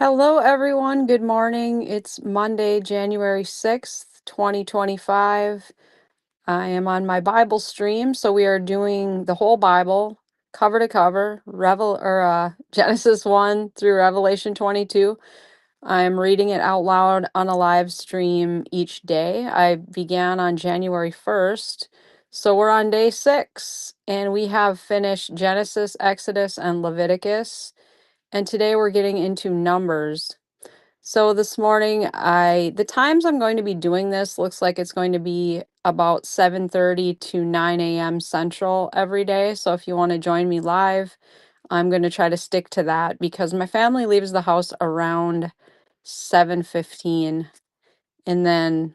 Hello, everyone. Good morning. It's Monday, January 6th, 2025. I am on my Bible stream, so we are doing the whole Bible, cover to cover, Genesis 1 through Revelation 22. I'm reading it out loud on a live stream each day. I began on January 1st, so we're on day 6, and we have finished Genesis, Exodus, and Leviticus. And today we're getting into Numbers. So this morning, the times I'm going to be doing this looks like it's going to be about 7:30 to 9 a.m. Central every day. So if you want to join me live, I'm going to try to stick to that because my family leaves the house around 7:15, and then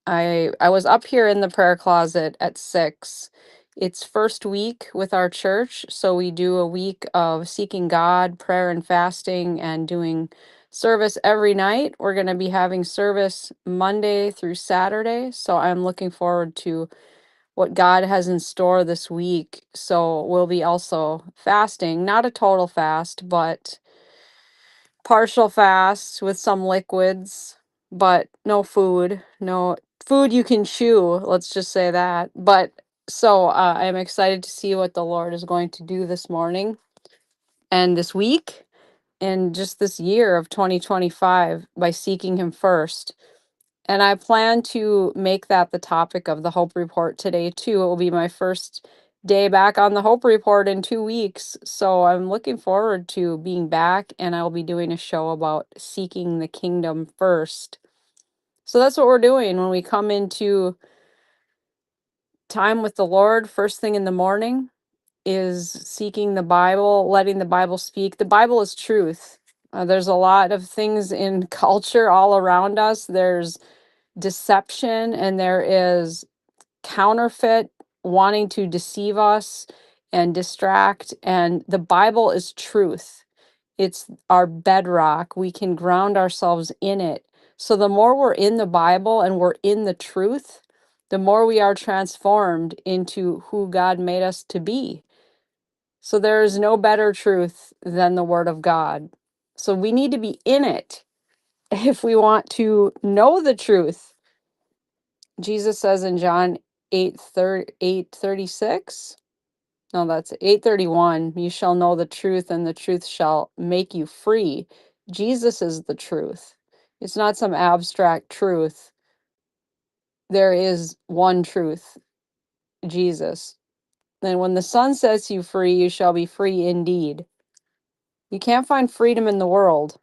I was up here in the prayer closet at 6. It's first week with our church, so we do a week of seeking God, prayer and fasting, and doing service every night. We're going to be having service Monday through Saturday, so I'm looking forward to what God has in store this week. So we'll be also fasting, not a total fast, but partial fast with some liquids, but no food. No food you can chew, let's just say that. But I'm excited to see what the Lord is going to do this morning and this week and just this year of 2025 by seeking Him first. And I plan to make that the topic of the Hope Report today, too. It will be my first day back on the Hope Report in 2 weeks. So I'm looking forward to being back, and I'll be doing a show about seeking the kingdom first. So that's what we're doing when we come into time with the Lord first thing in the morning is seeking the Bible, letting the Bible speak. The Bible is truth. There's a lot of things in culture all around us. There's deception and there is counterfeit wanting to deceive us and distract, and the Bible is truth. It's our bedrock. We can ground ourselves in it. So the more we're in the Bible and we're in the truth, the more we are transformed into who God made us to be. So there is no better truth than the word of God. So we need to be in it if we want to know the truth. Jesus says in John 8:36. No, that's 8:31. You shall know the truth, and the truth shall make you free. Jesus is the truth. It's not some abstract truth. There is one truth, Jesus. And when the Son sets you free, you shall be free indeed. You can't find freedom in the world.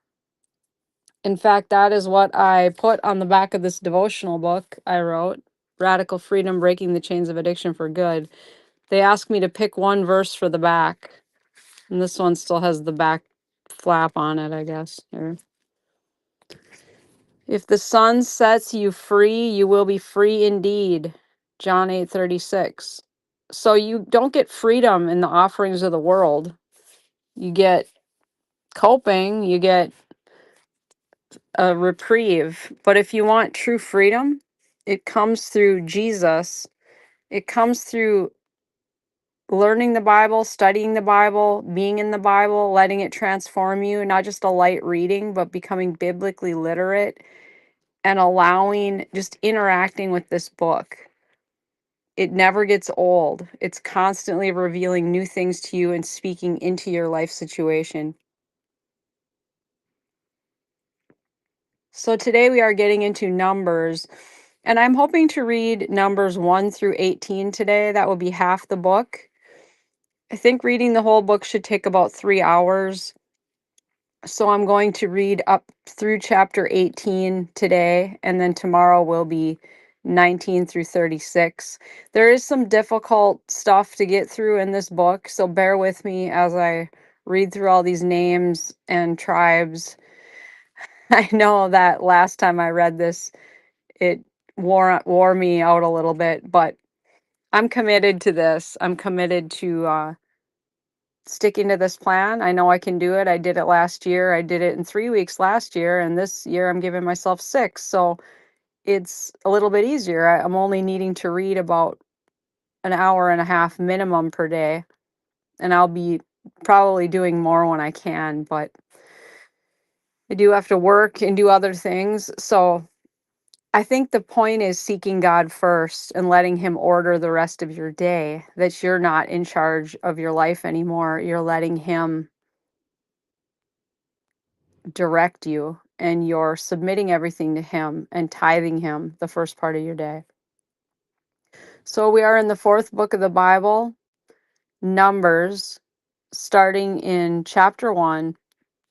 In fact, that is what I put on the back of this devotional book I wrote, Radical Freedom, Breaking the Chains of Addiction for Good. They asked me to pick one verse for the back, and this one still has the back flap on it, I guess. Here. If the Son sets you free, you will be free indeed. John 8:36. So you don't get freedom in the offerings of the world. You get coping, you get a reprieve. But if you want true freedom, it comes through Jesus. It comes through learning the Bible, studying the Bible, being in the Bible, letting it transform you, not just a light reading, but becoming biblically literate and allowing, just interacting with this book. It never gets old. It's constantly revealing new things to you and speaking into your life situation. So today we are getting into Numbers, and I'm hoping to read Numbers 1 through 18 today. That will be half the book. I think reading the whole book should take about 3 hours. So I'm going to read up through chapter 18 today, and then tomorrow will be 19 through 36. There is some difficult stuff to get through in this book, so bear with me as I read through all these names and tribes. I know that last time I read this, it wore me out a little bit, but I'm committed to this. I'm committed to sticking to this plan. I know I can do it. I did it last year. I did it in 3 weeks last year, and this year I'm giving myself 6. So it's a little bit easier. I'm only needing to read about an hour and a half minimum per day, and I'll be probably doing more when I can. But I do have to work and do other things. So I think the point is seeking God first and letting Him order the rest of your day, that you're not in charge of your life anymore. You're letting Him direct you and you're submitting everything to Him and tithing Him the first part of your day. So we are in the fourth book of the Bible, Numbers, starting in chapter 1,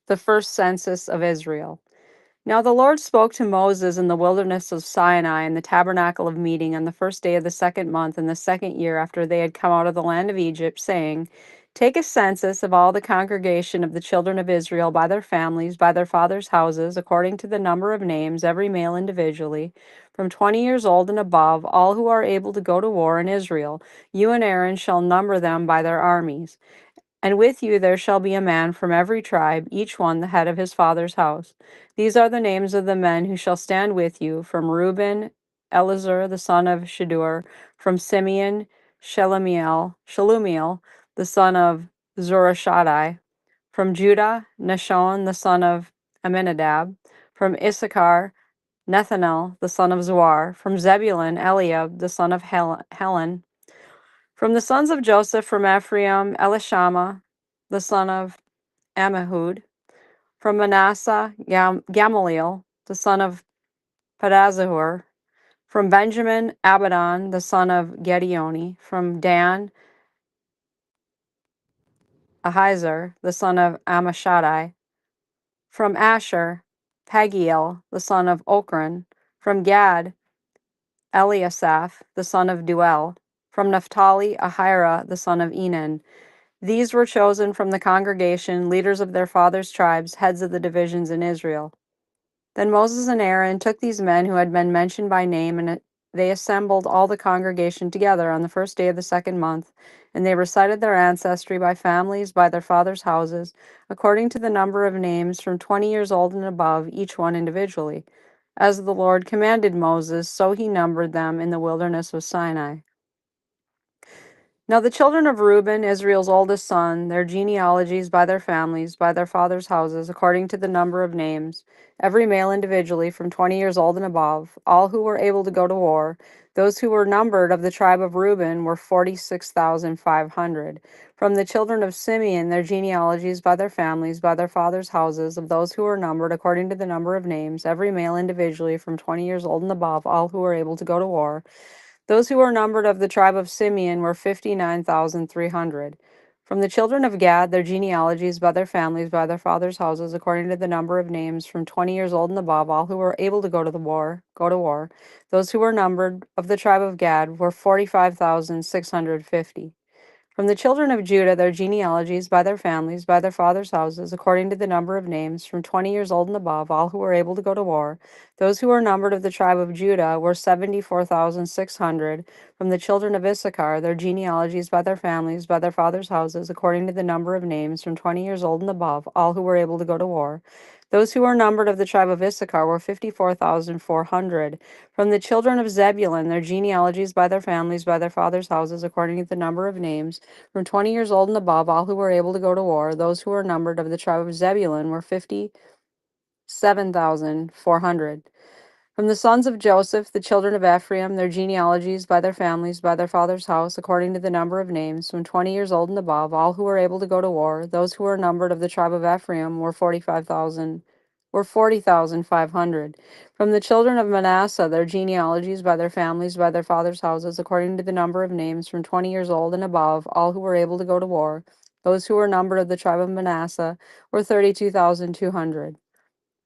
the first census of Israel. Now the Lord spoke to Moses in the wilderness of Sinai in the tabernacle of meeting on the first day of the second month in the second year after they had come out of the land of Egypt, saying, Take a census of all the congregation of the children of Israel by their families, by their fathers' houses, according to the number of names, every male individually, from 20 years old and above, all who are able to go to war in Israel. You and Aaron shall number them by their armies. And with you there shall be a man from every tribe, each one the head of his father's house. These are the names of the men who shall stand with you: from Reuben, Elizur the son of Shadur; from Simeon, Shelumiel the son of Zurishaddai; from Judah, Nashon the son of Amminadab; from Issachar, Nethanel the son of Zuar; from Zebulun, Eliab the son of Helen; from the sons of Joseph, from Ephraim, Elishama, the son of Ammihud; from Manasseh, Gamaliel, the son of Pedazahur; from Benjamin, Abidan, the son of Gideoni; from Dan, Ahizar, the son of Ammishaddai; from Asher, Pagiel, the son of Ochran; from Gad, Eliasaph, the son of Duel; from Naphtali, Ahira, the son of Enan. These were chosen from the congregation, leaders of their fathers' tribes, heads of the divisions in Israel. Then Moses and Aaron took these men who had been mentioned by name, and they assembled all the congregation together on the first day of the second month, and they recited their ancestry by families, by their fathers' houses, according to the number of names, from 20 years old and above, each one individually. As the Lord commanded Moses, so he numbered them in the wilderness of Sinai. Now the children of Reuben, Israel's oldest son, their genealogies by their families, by their fathers' houses, according to the number of names, every male individually from 20 years old and above, all who were able to go to war, those who were numbered of the tribe of Reuben were 46,500. From the children of Simeon, their genealogies by their families, by their fathers' houses, of those who were numbered according to the number of names, every male individually from 20 years old and above, all who were able to go to war, those who were numbered of the tribe of Simeon were 59,300. From the children of Gad, their genealogies by their families, by their fathers' houses, according to the number of names, from 20 years old and above, all who were able to go to war. Those who were numbered of the tribe of Gad were 45,650. From the children of Judah, their genealogies by their families, by their fathers' houses, according to the number of names, from 20 years old and above, all who were able to go to war. Those who were numbered of the tribe of Judah were 74,600. From the children of Issachar, their genealogies by their families, by their fathers' houses, according to the number of names, from 20 years old and above, all who were able to go to war. Those who were numbered of the tribe of Issachar were 54,400. From the children of Zebulun, their genealogies by their families, by their fathers' houses, according to the number of names, from 20 years old and above, all who were able to go to war, those who were numbered of the tribe of Zebulun were 57,400. From the sons of Joseph, the children of Ephraim, their genealogies by their families, by their father's house, according to the number of names, from 20 years old and above, all who were able to go to war, those who were numbered of the tribe of Ephraim were 40,500. From the children of Manasseh, their genealogies by their families, by their fathers' houses, according to the number of names, from 20 years old and above, all who were able to go to war, those who were numbered of the tribe of Manasseh were 32,200.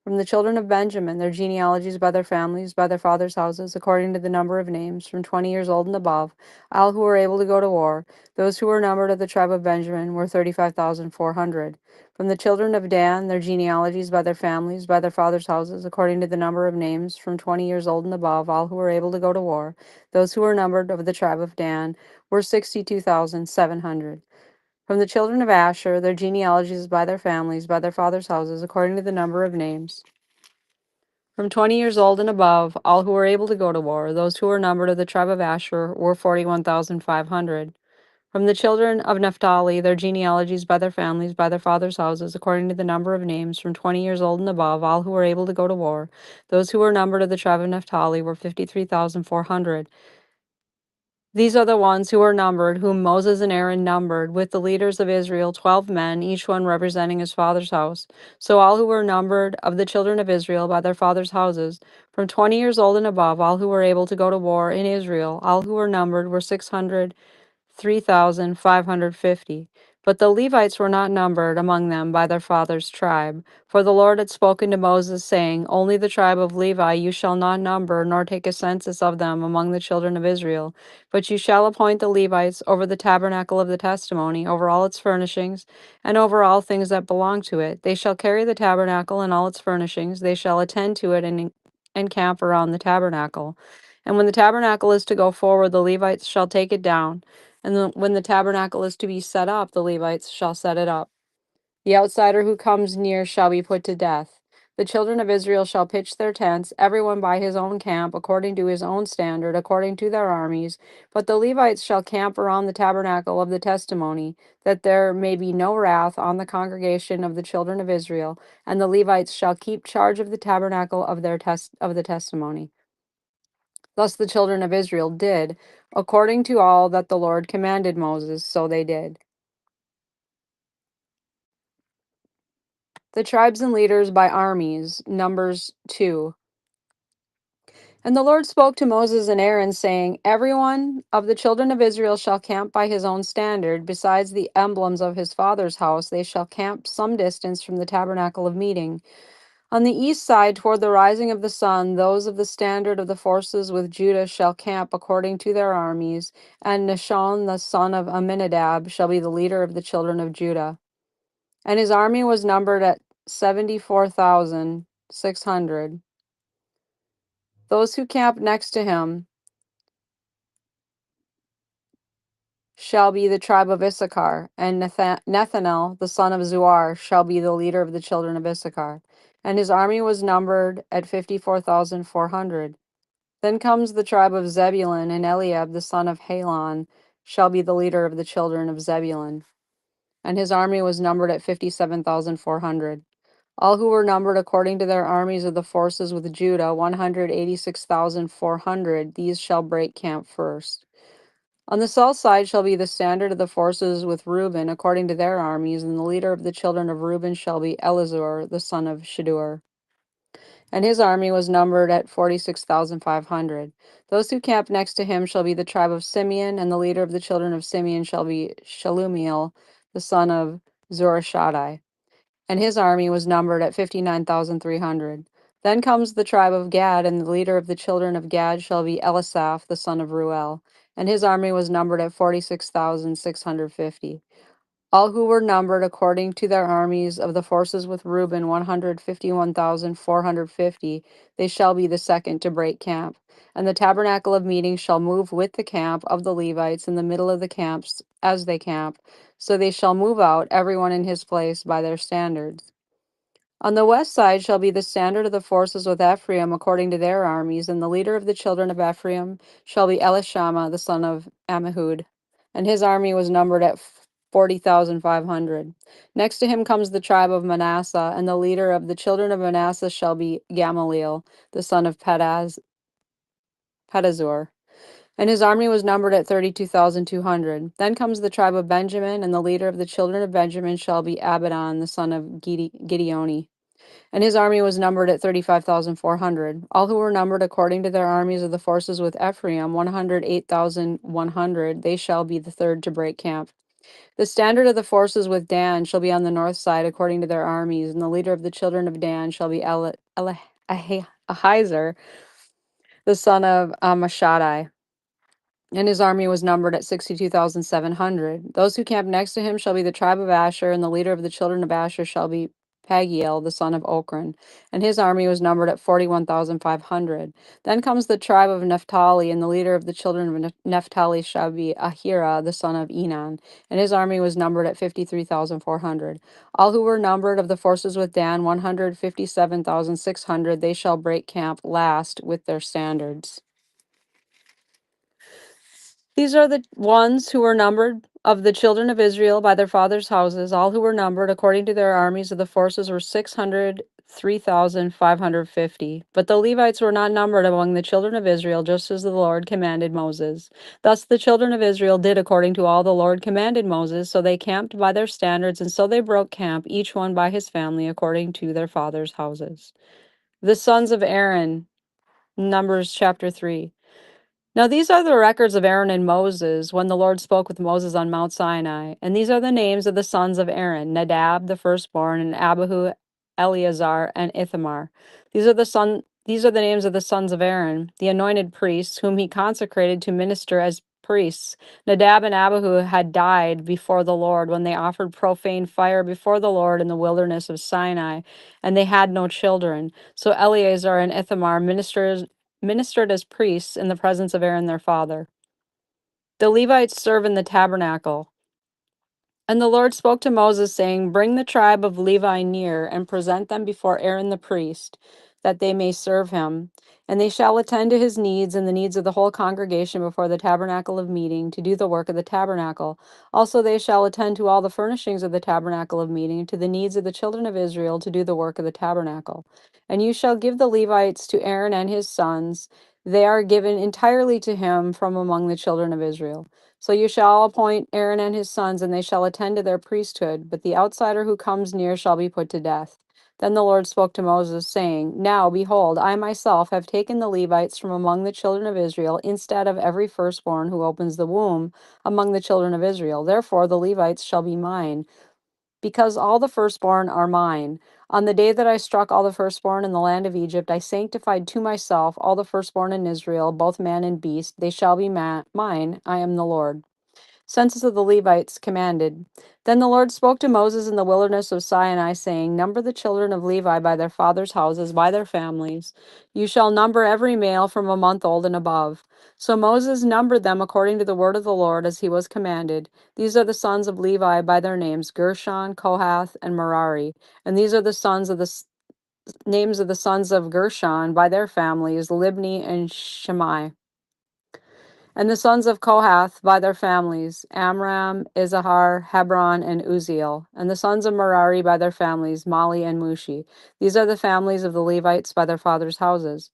From the children of Benjamin, their genealogies by their families, by their fathers' houses, according to the number of names, from 20 years old and above, all who were able to go to war, those who were numbered of the tribe of Benjamin were 35,400. From the children of Dan, their genealogies by their families, by their fathers' houses, according to the number of names, from 20 years old and above, all who were able to go to war, those who were numbered of the tribe of Dan were 62,700. From the children of Asher, their genealogies by their families, by their fathers' houses, according to the number of names, from 20 years old and above, all who were able to go to war, those who were numbered of the tribe of Asher were 41,500. From the children of Naphtali, their genealogies by their families, by their fathers' houses, according to the number of names, from 20 years old and above, all who were able to go to war. Those who were numbered of the tribe of Naphtali were 53,400. These are the ones who were numbered, whom Moses and Aaron numbered, with the leaders of Israel, 12 men, each one representing his father's house. So all who were numbered of the children of Israel by their fathers' houses, from 20 years old and above, all who were able to go to war in Israel, all who were numbered were 3,550. But the Levites were not numbered among them by their father's tribe. For the Lord had spoken to Moses, saying, Only the tribe of Levi you shall not number, nor take a census of them among the children of Israel. But you shall appoint the Levites over the tabernacle of the testimony, over all its furnishings, and over all things that belong to it. They shall carry the tabernacle and all its furnishings. They shall attend to it and camp around the tabernacle. And when the tabernacle is to go forward, the Levites shall take it down. And when the tabernacle is to be set up, the Levites shall set it up. The outsider who comes near shall be put to death. The children of Israel shall pitch their tents, everyone by his own camp, according to his own standard, according to their armies. But the Levites shall camp around the tabernacle of the testimony, that there may be no wrath on the congregation of the children of Israel. And the Levites shall keep charge of the tabernacle of the testimony. Thus the children of Israel did, according to all that the Lord commanded Moses, so they did. The tribes and leaders by armies, Numbers 2. And the Lord spoke to Moses and Aaron, saying, Every one of the children of Israel shall camp by his own standard. Besides the emblems of his father's house, they shall camp some distance from the tabernacle of meeting. On the east side, toward the rising of the sun, those of the standard of the forces with Judah shall camp according to their armies, and Nahshon the son of Amminadab shall be the leader of the children of Judah. And his army was numbered at 74,600. Those who camp next to him shall be the tribe of Issachar, and Nethanel the son of Zuar shall be the leader of the children of Issachar. And his army was numbered at 54,400. Then comes the tribe of Zebulun, and Eliab the son of Helon shall be the leader of the children of Zebulun. And his army was numbered at 57,400. All who were numbered according to their armies of the forces with Judah, 186,400. These shall break camp first. On the south side shall be the standard of the forces with Reuben, according to their armies, and the leader of the children of Reuben shall be Elizur, the son of Shedeur. And his army was numbered at 46,500. Those who camp next to him shall be the tribe of Simeon, and the leader of the children of Simeon shall be Shalumiel, the son of Zurishaddai. And his army was numbered at 59,300. Then comes the tribe of Gad, and the leader of the children of Gad shall be Elisaph, the son of Ruel. And his army was numbered at 46,650. All who were numbered according to their armies of the forces with Reuben, 151,450. They shall be the second to break camp. And the tabernacle of meeting shall move with the camp of the Levites in the middle of the camps as they camp. So they shall move out, everyone in his place, by their standards. On the west side shall be the standard of the forces with Ephraim according to their armies, and the leader of the children of Ephraim shall be Elishama, the son of Ammihud. And his army was numbered at 40,500. Next to him comes the tribe of Manasseh, and the leader of the children of Manasseh shall be Gamaliel, the son of Pedazur. And his army was numbered at 32,200. Then comes the tribe of Benjamin, and the leader of the children of Benjamin shall be Abidan, the son of Gideoni. And his army was numbered at 35,400. All who were numbered according to their armies of the forces with Ephraim, 108,100. They shall be the third to break camp. The standard of the forces with Dan shall be on the north side according to their armies, and the leader of the children of Dan shall be Ahizar, the son of Ammishaddai. And his army was numbered at 62,700. Those who camp next to him shall be the tribe of Asher, and the leader of the children of Asher shall be Pagiel, the son of Ochran. And his army was numbered at 41,500. Then comes the tribe of Naphtali, and the leader of the children of Naphtali shall be Ahira, the son of Enan. And his army was numbered at 53,400. All who were numbered of the forces with Dan, 157,600. They shall break camp last with their standards. These are the ones who were numbered Of the children of Israel by their fathers' houses, all who were numbered according to their armies of the forces were 603,550. But the Levites were not numbered among the children of Israel, just as the Lord commanded Moses. Thus the children of Israel did according to all the Lord commanded Moses, so they camped by their standards, and so they broke camp, each one by his family, according to their fathers' houses. The sons of Aaron, Numbers chapter 3. Now these are the records of Aaron and Moses when the Lord spoke with Moses on Mount Sinai. And these are the names of the sons of Aaron: Nadab, the firstborn, and Abihu, Eleazar, and Ithamar. These are the names of the sons of Aaron, the anointed priests, whom he consecrated to minister as priests. Nadab and Abihu had died before the Lord when they offered profane fire before the Lord in the wilderness of Sinai, and they had no children. So Eleazar and Ithamar ministered as priests in the presence of Aaron their father. The Levites serve in the tabernacle. And the Lord spoke to Moses, saying, Bring the tribe of Levi near, and present them before Aaron the priest, that they may serve him. And they shall attend to his needs and the needs of the whole congregation before the tabernacle of meeting, to do the work of the tabernacle. Also they shall attend to all the furnishings of the tabernacle of meeting, to the needs of the children of Israel, to do the work of the tabernacle. And you shall give the Levites to Aaron and his sons. They are given entirely to him from among the children of Israel. So you shall appoint Aaron and his sons, and they shall attend to their priesthood, but the outsider who comes near shall be put to death. Then the Lord spoke to Moses, saying, Now, behold, I myself have taken the Levites from among the children of Israel, instead of every firstborn who opens the womb among the children of Israel. Therefore the Levites shall be mine, because all the firstborn are mine. On the day that I struck all the firstborn in the land of Egypt, I sanctified to myself all the firstborn in Israel, both man and beast. They shall be mine. I am the Lord. Census of the Levites commanded. Then the Lord spoke to Moses in the wilderness of Sinai, saying, Number the children of Levi by their fathers' houses, by their families. You shall number every male from a month old and above. So Moses numbered them according to the word of the Lord, as he was commanded. These are the sons of Levi by their names: Gershon, Kohath, and Merari. And these are the sons of the names of the sons of Gershon by their families: Libni and Shimei. And the sons of Kohath by their families: Amram, Izahar, Hebron, and Uziel. And the sons of Merari by their families: Mali and Mushi. These are the families of the Levites by their fathers' houses.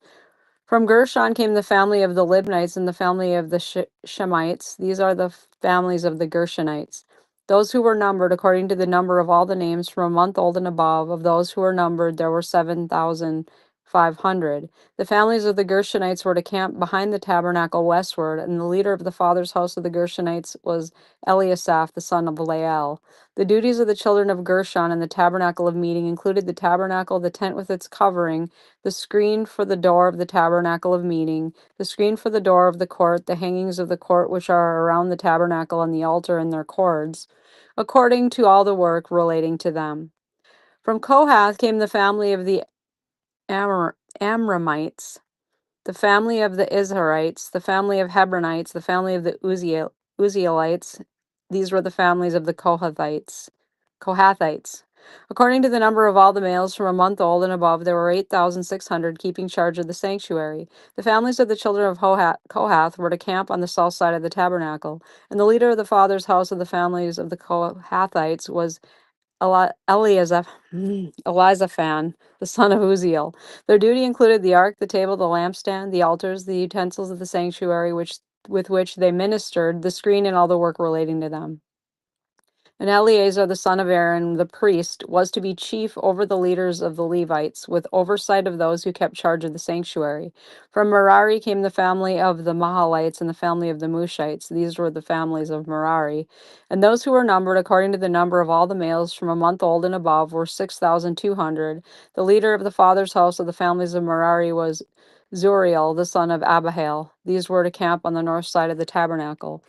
From Gershon came the family of the Libnites and the family of the Shemites. These are the families of the Gershonites. Those who were numbered, according to the number of all the names from a month old and above, of those who were numbered, there were 7,500. The families of the Gershonites were to camp behind the tabernacle westward, and the leader of the father's house of the Gershonites was Eliasaph, the son of Lael. The duties of the children of Gershon in the tabernacle of meeting included the tabernacle, the tent with its covering, the screen for the door of the tabernacle of meeting, the screen for the door of the court, the hangings of the court which are around the tabernacle and the altar and their cords, according to all the work relating to them. From Kohath came the family of the Amramites, the family of the Izharites, the family of Hebronites, the family of the Uzielites. These were the families of the Kohathites. According to the number of all the males from a month old and above, there were 8,600 keeping charge of the sanctuary. The families of the children of Kohath were to camp on the south side of the tabernacle, and the leader of the father's house of the families of the Kohathites was Elizaphan, the son of Uziel. Their duty included the ark, the table, the lampstand, the altars, the utensils of the sanctuary with which they ministered, the screen, and all the work relating to them. And Eleazar, the son of Aaron, the priest, was to be chief over the leaders of the Levites, with oversight of those who kept charge of the sanctuary. From Merari came the family of the Mahalites and the family of the Mushites. These were the families of Merari. And those who were numbered according to the number of all the males from a month old and above were 6,200. The leader of the father's house of the families of Merari was Zuriel, the son of Abihail. These were to camp on the north side of the tabernacle.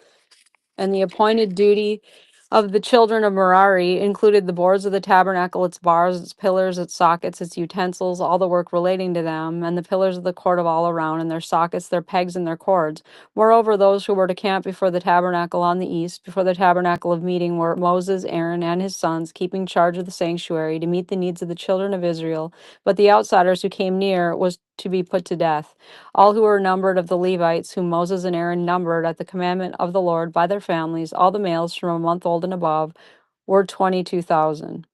And the appointed duty of the children of Merari included the boards of the tabernacle, its bars, its pillars, its sockets, its utensils, all the work relating to them, and the pillars of the court of all around, and their sockets, their pegs, and their cords. Moreover, those who were to camp before the tabernacle on the east, before the tabernacle of meeting, were Moses, Aaron, and his sons, keeping charge of the sanctuary to meet the needs of the children of Israel. But the outsiders who came near to be put to death. All who were numbered of the Levites, whom Moses and Aaron numbered at the commandment of the Lord by their families, all the males from a month old and above, were 22,000.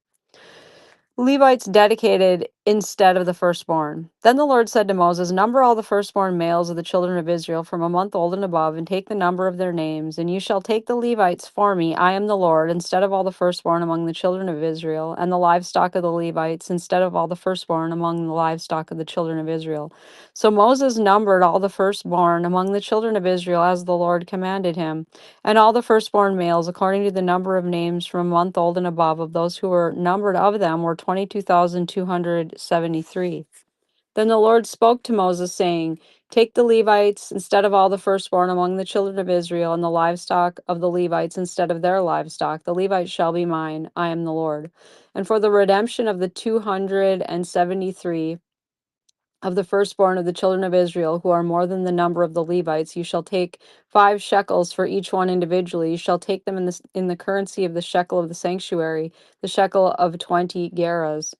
Levites dedicated instead of the firstborn. Then the Lord said to Moses, number all the firstborn males of the children of Israel from a month old and above, and take the number of their names. And you shall take the Levites for me, I am the Lord, instead of all the firstborn among the children of Israel, and the livestock of the Levites, instead of all the firstborn among the livestock of the children of Israel. So Moses numbered all the firstborn among the children of Israel as the Lord commanded him, and all the firstborn males, according to the number of names from a month old and above, of those who were numbered of them, were 22,273. Then the Lord spoke to Moses, saying, take the Levites instead of all the firstborn among the children of Israel, and the livestock of the Levites instead of their livestock. The Levites shall be mine. I am the Lord. And for the redemption of the 273 of the firstborn of the children of Israel, who are more than the number of the Levites, you shall take 5 shekels for each one individually. You shall take them in the currency of the shekel of the sanctuary, the shekel of 20 gerahs.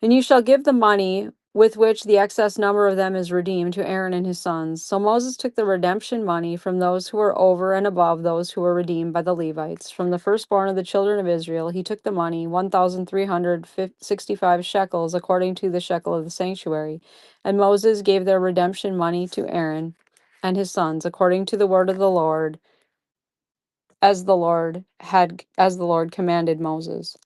And you shall give the money with which the excess number of them is redeemed to Aaron and his sons. So Moses took the redemption money from those who were over and above those who were redeemed by the Levites. From the firstborn of the children of Israel, he took the money, 1,365 shekels, according to the shekel of the sanctuary. And Moses gave their redemption money to Aaron and his sons, according to the word of the Lord, as the Lord commanded Moses.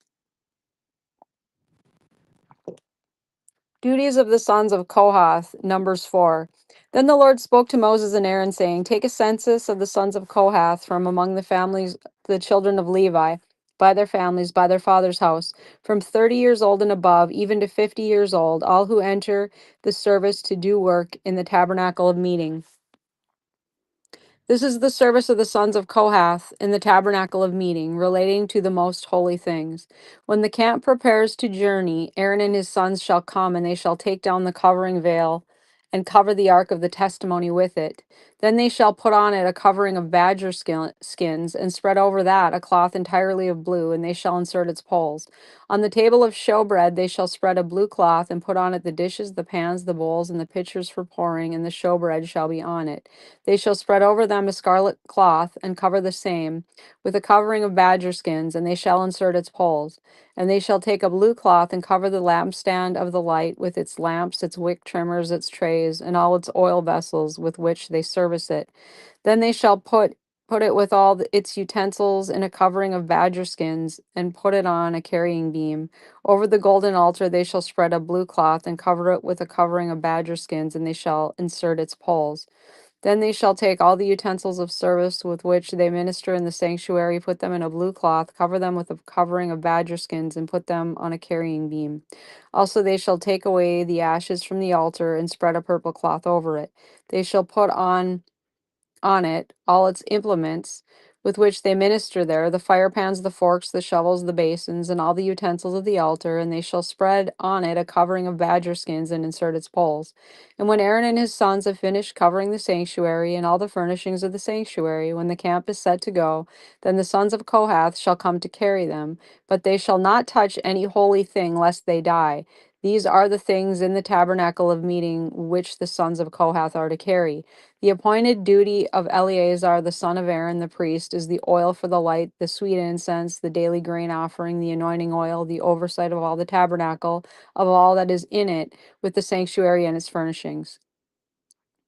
Duties of the sons of Kohath, Numbers 4. Then the Lord spoke to Moses and Aaron, saying, take a census of the sons of Kohath from among the families, the children of Levi, by their families, by their father's house, from 30 years old and above, even to 50 years old, all who enter the service to do work in the tabernacle of meeting. This is the service of the sons of Kohath in the tabernacle of meeting, relating to the most holy things. When the camp prepares to journey, Aaron and his sons shall come, and they shall take down the covering veil and cover the ark of the testimony with it. Then they shall put on it a covering of badger skins, and spread over that a cloth entirely of blue, and they shall insert its poles. On the table of showbread they shall spread a blue cloth, and put on it the dishes, the pans, the bowls, and the pitchers for pouring, and the showbread shall be on it. They shall spread over them a scarlet cloth, and cover the same with a covering of badger skins, and they shall insert its poles. And they shall take a blue cloth and cover the lampstand of the light with its lamps, its wick trimmers, its trays, and all its oil vessels with which they service it. Then they shall put it with all its utensils in a covering of badger skins, and put it on a carrying beam. Over the golden altar they shall spread a blue cloth, and cover it with a covering of badger skins, and they shall insert its poles. Then they shall take all the utensils of service with which they minister in the sanctuary, put them in a blue cloth, cover them with a covering of badger skins, and put them on a carrying beam. Also they shall take away the ashes from the altar, and spread a purple cloth over it. They shall put on it all its implements with which they minister there, the firepans, the forks, the shovels, the basins, and all the utensils of the altar, and they shall spread on it a covering of badger skins, and insert its poles. And when Aaron and his sons have finished covering the sanctuary and all the furnishings of the sanctuary, when the camp is set to go, then the sons of Kohath shall come to carry them, but they shall not touch any holy thing, lest they die. These are the things in the tabernacle of meeting which the sons of Kohath are to carry. The appointed duty of Eleazar the son of Aaron the priest is the oil for the light, the sweet incense, the daily grain offering, the anointing oil, the oversight of all the tabernacle, of all that is in it, with the sanctuary and its furnishings.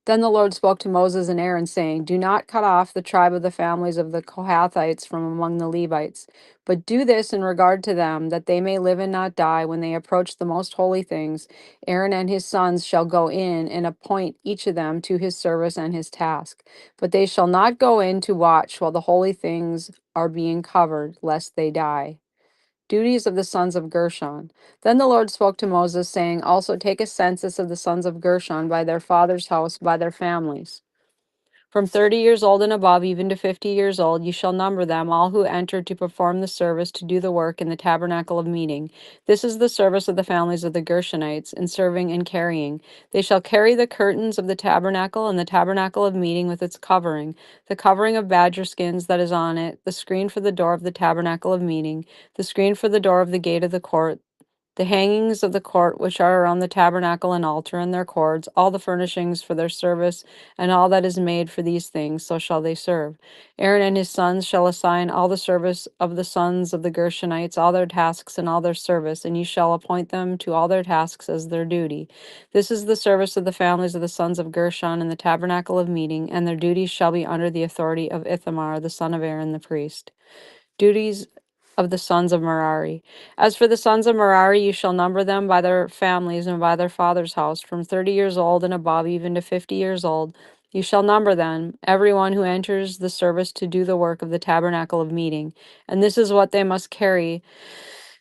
Then the Lord spoke to Moses and Aaron, saying, do not cut off the tribe of the families of the Kohathites from among the Levites, but do this in regard to them, that they may live and not die when they approach the most holy things. Aaron and his sons shall go in and appoint each of them to his service and his task. But they shall not go in to watch while the holy things are being covered, lest they die. Duties of the sons of Gershon. Then the Lord spoke to Moses, saying, also take a census of the sons of Gershon by their father's house, by their families. From 30 years old and above, even to 50 years old, you shall number them, all who enter to perform the service, to do the work in the tabernacle of meeting. This is the service of the families of the Gershonites, in serving and carrying. They shall carry the curtains of the tabernacle, and the tabernacle of meeting with its covering, the covering of badger skins that is on it, the screen for the door of the tabernacle of meeting, the screen for the door of the gate of the court, the hangings of the court which are around the tabernacle and altar and their cords, all the furnishings for their service, and all that is made for these things, so shall they serve. Aaron and his sons shall assign all the service of the sons of the Gershonites, all their tasks and all their service, and you shall appoint them to all their tasks as their duty. This is the service of the families of the sons of Gershon in the tabernacle of meeting, and their duties shall be under the authority of Ithamar, the son of Aaron the priest. Duties of the sons of Merari. As for the sons of Merari, you shall number them by their families and by their father's house, from 30 years old and above, even to 50 years old. You shall number them, everyone who enters the service to do the work of the tabernacle of meeting. And this is what they must carry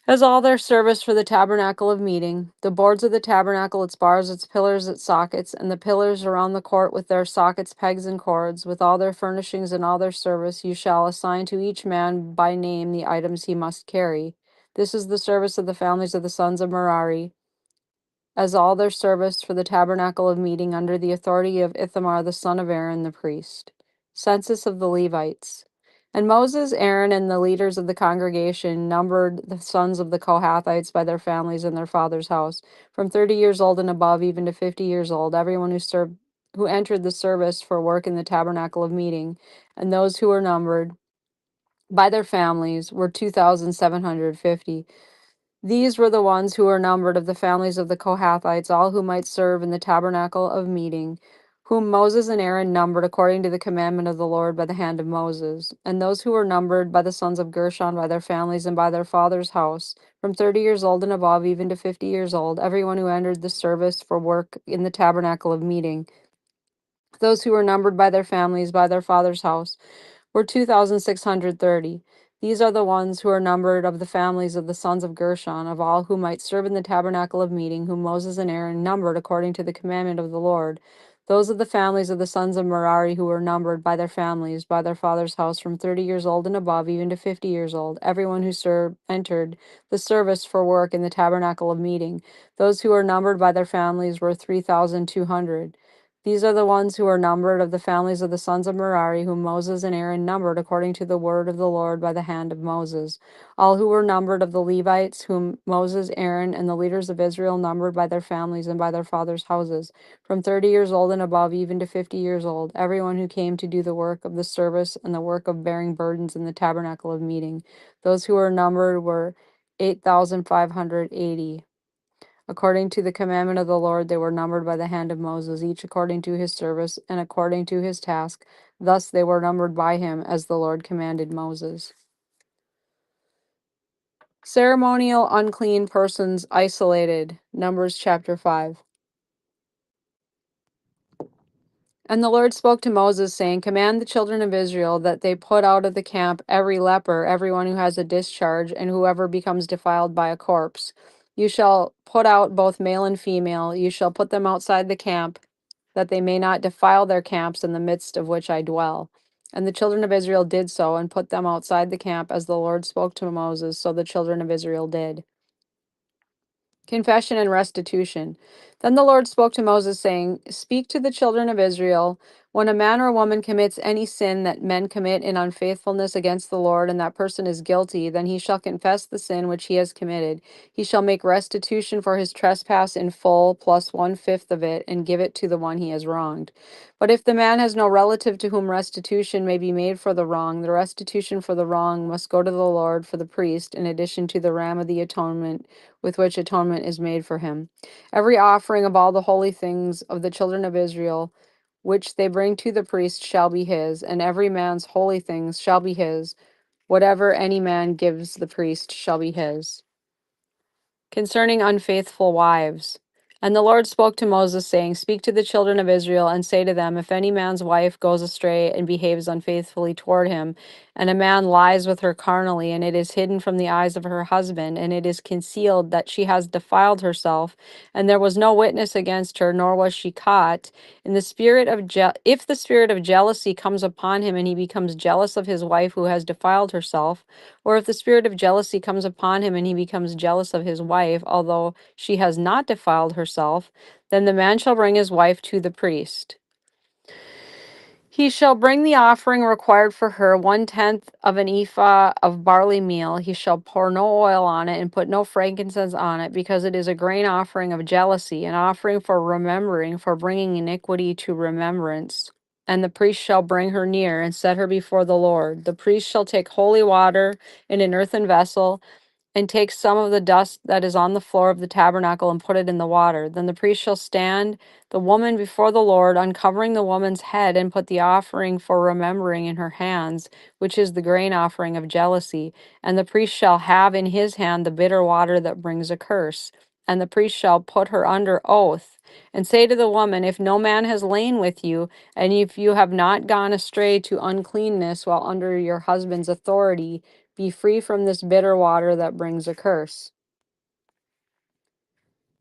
as all their service for the tabernacle of meeting, the boards of the tabernacle, its bars, its pillars, its sockets, and the pillars around the court with their sockets, pegs, and cords, with all their furnishings and all their service, you shall assign to each man by name the items he must carry. This is the service of the families of the sons of Merari, as all their service for the tabernacle of meeting under the authority of Ithamar the son of Aaron the priest. Census of the Levites. And Moses, Aaron, and the leaders of the congregation numbered the sons of the Kohathites by their families and their father's house, from 30 years old and above, even to 50 years old, everyone who entered the service for work in the tabernacle of meeting, and those who were numbered by their families were 2,750. These were the ones who were numbered of the families of the Kohathites, all who might serve in the tabernacle of meeting, whom Moses and Aaron numbered according to the commandment of the Lord by the hand of Moses. And those who were numbered by the sons of Gershon by their families and by their father's house, from 30 years old and above, even to 50 years old, everyone who entered the service for work in the tabernacle of meeting. Those who were numbered by their families by their father's house were 2,630. These are the ones who are numbered of the families of the sons of Gershon, of all who might serve in the tabernacle of meeting, whom Moses and Aaron numbered according to the commandment of the Lord. Those of the families of the sons of Merari who were numbered by their families, by their father's house, from 30 years old and above, even to 50 years old, everyone who entered the service for work in the tabernacle of meeting. Those who were numbered by their families were 3,200. These are the ones who are numbered of the families of the sons of Merari, whom Moses and Aaron numbered according to the word of the Lord by the hand of Moses. All who were numbered of the Levites, whom Moses, Aaron, and the leaders of Israel numbered by their families and by their fathers' houses, from 30 years old and above, even to 50 years old, everyone who came to do the work of the service and the work of bearing burdens in the tabernacle of meeting. Those who were numbered were 8,580. According to the commandment of the Lord, they were numbered by the hand of Moses, each according to his service and according to his task. Thus they were numbered by him, as the Lord commanded Moses. Ceremonial unclean persons isolated. Numbers chapter 5. And the Lord spoke to Moses, saying, Command the children of Israel that they put out of the camp every leper, everyone who has a discharge, and whoever becomes defiled by a corpse. You shall put out both male and female. You shall put them outside the camp, that they may not defile their camps in the midst of which I dwell. And the children of Israel did so, and put them outside the camp, as the Lord spoke to Moses, so the children of Israel did. Confession and restitution. Then the Lord spoke to Moses, saying, Speak to the children of Israel. When a man or a woman commits any sin that men commit in unfaithfulness against the Lord, and that person is guilty, then he shall confess the sin which he has committed. He shall make restitution for his trespass in full, plus 1/5 of it, and give it to the one he has wronged. But if the man has no relative to whom restitution may be made for the wrong, the restitution for the wrong must go to the Lord for the priest, in addition to the ram of the atonement, with which atonement is made for him. Every offering of all the holy things of the children of Israel, which they bring to the priest, shall be his, and every man's holy things shall be his. Whatever any man gives the priest shall be his. Concerning unfaithful wives. And the Lord spoke to Moses, saying, Speak to the children of Israel, and say to them, If any man's wife goes astray and behaves unfaithfully toward him, and a man lies with her carnally, and it is hidden from the eyes of her husband, and it is concealed that she has defiled herself, and there was no witness against her, nor was she caught, in the spirit of if the spirit of jealousy comes upon him, and he becomes jealous of his wife who has defiled herself, or if the spirit of jealousy comes upon him and he becomes jealous of his wife, although she has not defiled herself, then the man shall bring his wife to the priest. He shall bring the offering required for her, 1/10 of an ephah of barley meal. He shall pour no oil on it and put no frankincense on it, because it is a grain offering of jealousy, an offering for remembering, for bringing iniquity to remembrance. And the priest shall bring her near and set her before the Lord. The priest shall take holy water in an earthen vessel, and take some of the dust that is on the floor of the tabernacle and put it in the water. Then the priest shall stand the woman before the Lord, uncovering the woman's head, and put the offering for remembering in her hands, which is the grain offering of jealousy. And the priest shall have in his hand the bitter water that brings a curse. And the priest shall put her under oath, and say to the woman, if no man has lain with you, and if you have not gone astray to uncleanness while under your husband's authority, be free from this bitter water that brings a curse.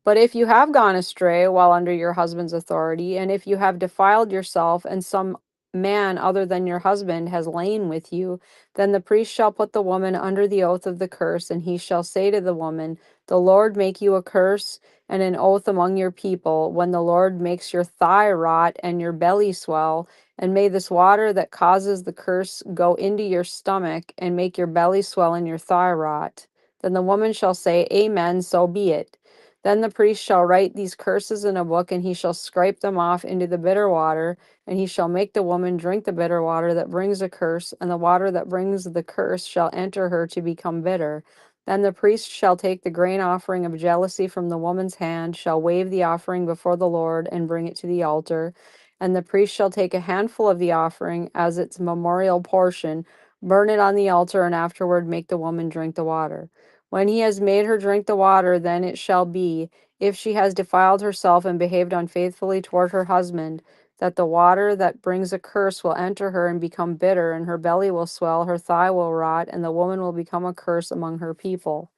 But if you have gone astray while under your husband's authority, and if you have defiled yourself, and some man other than your husband has lain with you, then the priest shall put the woman under the oath of the curse, and he shall say to the woman, the Lord make you a curse and an oath among your people, when the Lord makes your thigh rot and your belly swell, and may this water that causes the curse go into your stomach, and make your belly swell and your thigh rot. Then the woman shall say, Amen, so be it. Then the priest shall write these curses in a book, and he shall scrape them off into the bitter water, and he shall make the woman drink the bitter water that brings a curse, and the water that brings the curse shall enter her to become bitter. Then the priest shall take the grain offering of jealousy from the woman's hand, shall wave the offering before the Lord, and bring it to the altar. And the priest shall take a handful of the offering as its memorial portion, burn it on the altar, and afterward make the woman drink the water. When he has made her drink the water, then it shall be, if she has defiled herself and behaved unfaithfully toward her husband, that the water that brings a curse will enter her and become bitter, and her belly will swell, her thigh will rot, and the woman will become a curse among her people.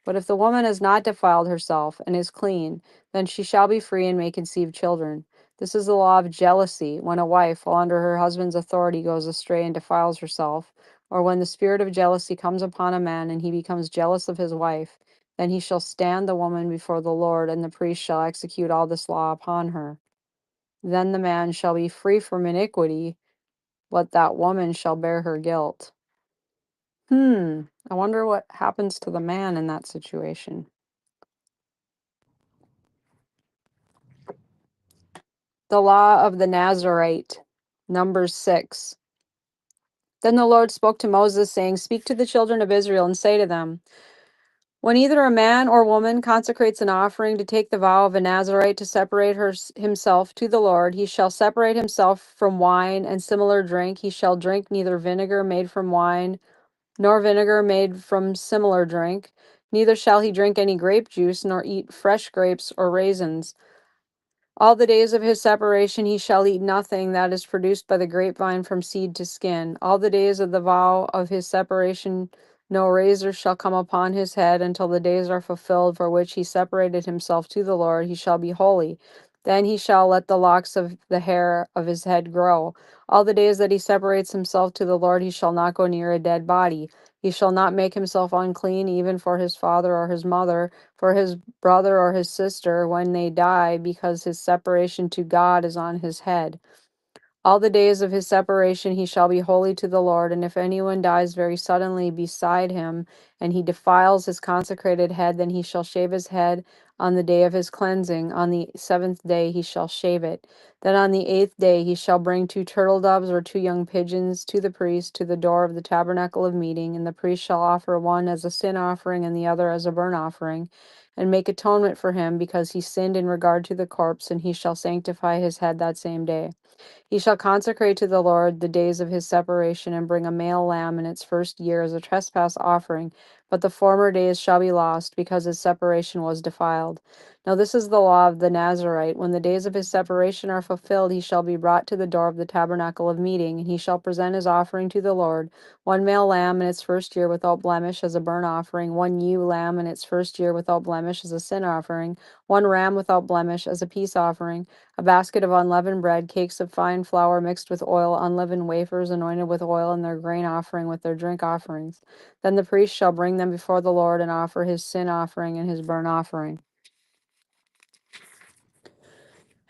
But if the woman has not defiled herself and is clean, then she shall be free and may conceive children. This is the law of jealousy, when a wife, while under her husband's authority, goes astray and defiles herself, or when the spirit of jealousy comes upon a man and he becomes jealous of his wife, then he shall stand the woman before the Lord, and the priest shall execute all this law upon her. Then the man shall be free from iniquity, but that woman shall bear her guilt. I wonder what happens to the man in that situation. The law of the Nazarite, Numbers 6. Then the Lord spoke to Moses, saying, Speak to the children of Israel and say to them, when either a man or woman consecrates an offering to take the vow of a Nazarite to separate himself to the Lord, he shall separate himself from wine and similar drink. He shall drink neither vinegar made from wine, nor vinegar made from similar drink. Neither shall he drink any grape juice, nor eat fresh grapes or raisins. All the days of his separation he shall eat nothing that is produced by the grapevine from seed to skin. All the days of the vow of his separation no razor shall come upon his head until the days are fulfilled for which he separated himself to the Lord. He shall be holy. Then he shall let the locks of the hair of his head grow. All the days that he separates himself to the Lord he shall not go near a dead body. He shall not make himself unclean even for his father or his mother, for his brother or his sister when they die, because his separation to God is on his head. All the days of his separation he shall be holy to the Lord, and if anyone dies very suddenly beside him, and he defiles his consecrated head, then he shall shave his head on the day of his cleansing. On the 7th day he shall shave it. Then on the 8th day he shall bring 2 turtle doves or 2 young pigeons to the priest to the door of the tabernacle of meeting, and the priest shall offer one as a sin offering and the other as a burnt offering, and make atonement for him because he sinned in regard to the corpse, and he shall sanctify his head that same day. He shall consecrate to the Lord the days of his separation, and bring a male lamb in its first year as a trespass offering, but the former days shall be lost, because his separation was defiled. Now this is the law of the Nazarite. When the days of his separation are fulfilled, he shall be brought to the door of the tabernacle of meeting, and he shall present his offering to the Lord, one male lamb in its first year without blemish as a burnt offering, one ewe lamb in its first year without blemish as a sin offering, one ram without blemish as a peace offering, a basket of unleavened bread, cakes of fine flour mixed with oil, unleavened wafers anointed with oil, and their grain offering with their drink offerings. Then the priest shall bring them before the Lord and offer his sin offering and his burnt offering.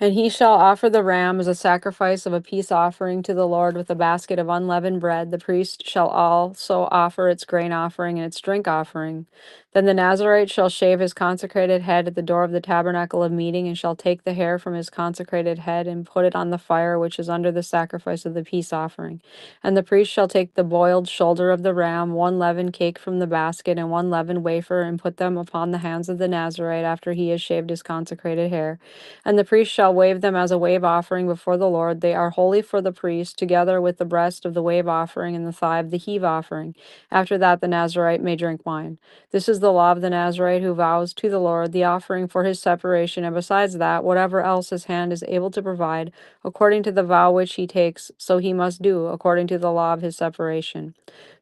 And he shall offer the ram as a sacrifice of a peace offering to the Lord with a basket of unleavened bread. The priest shall also offer its grain offering and its drink offering. Then the Nazarite shall shave his consecrated head at the door of the tabernacle of meeting, and shall take the hair from his consecrated head and put it on the fire which is under the sacrifice of the peace offering. And the priest shall take the boiled shoulder of the ram, one leavened cake from the basket, and one leavened wafer, and put them upon the hands of the Nazarite after he has shaved his consecrated hair. And the priest shall wave them as a wave offering before the Lord. They are holy for the priest, together with the breast of the wave offering and the thigh of the heave offering. After that, the Nazarite may drink wine. This is the law of the Nazarite who vows to the Lord the offering for his separation, and besides that, whatever else his hand is able to provide, according to the vow which he takes, so he must do, according to the law of his separation.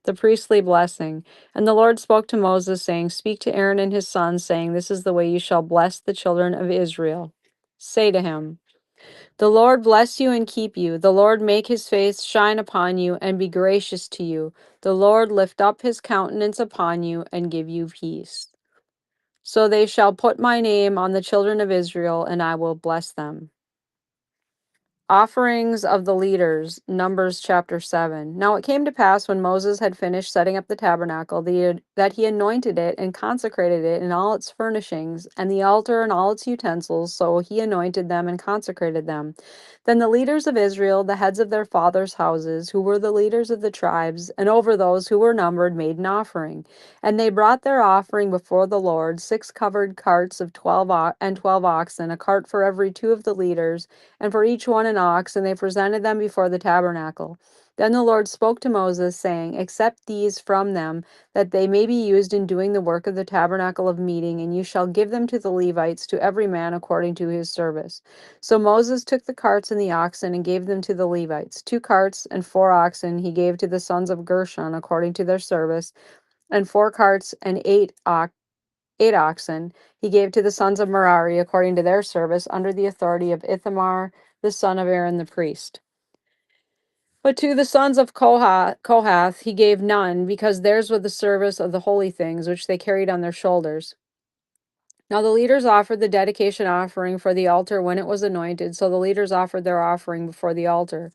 The priestly blessing. And the Lord spoke to Moses, saying, Speak to Aaron and his sons, saying, This is the way you shall bless the children of Israel. Say to him, The Lord bless you and keep you. The Lord make his face shine upon you and be gracious to you. The Lord lift up his countenance upon you and give you peace. So they shall put my name on the children of Israel, and I will bless them. Offerings of the leaders, Numbers chapter 7. Now it came to pass when Moses had finished setting up the tabernacle that he anointed it and consecrated it in all its furnishings, and the altar and all its utensils, so he anointed them and consecrated them. Then the leaders of Israel, the heads of their fathers' houses, who were the leaders of the tribes, and over those who were numbered, made an offering. And they brought their offering before the Lord, 6 covered carts of 12 oxen, a cart for every 2 of the leaders, and for each one an ox, and they presented them before the tabernacle. Then the Lord spoke to Moses, saying, Accept these from them, that they may be used in doing the work of the tabernacle of meeting, and you shall give them to the Levites, to every man according to his service. So Moses took the carts and the oxen, and gave them to the Levites. 2 carts and 4 oxen he gave to the sons of Gershon according to their service, and 4 carts and 8 oxen he gave to the sons of Merari according to their service, under the authority of Ithamar, the son of Aaron the priest. But to the sons of Kohath he gave none, because theirs was the service of the holy things, which they carried on their shoulders. Now the leaders offered the dedication offering for the altar when it was anointed, so the leaders offered their offering before the altar.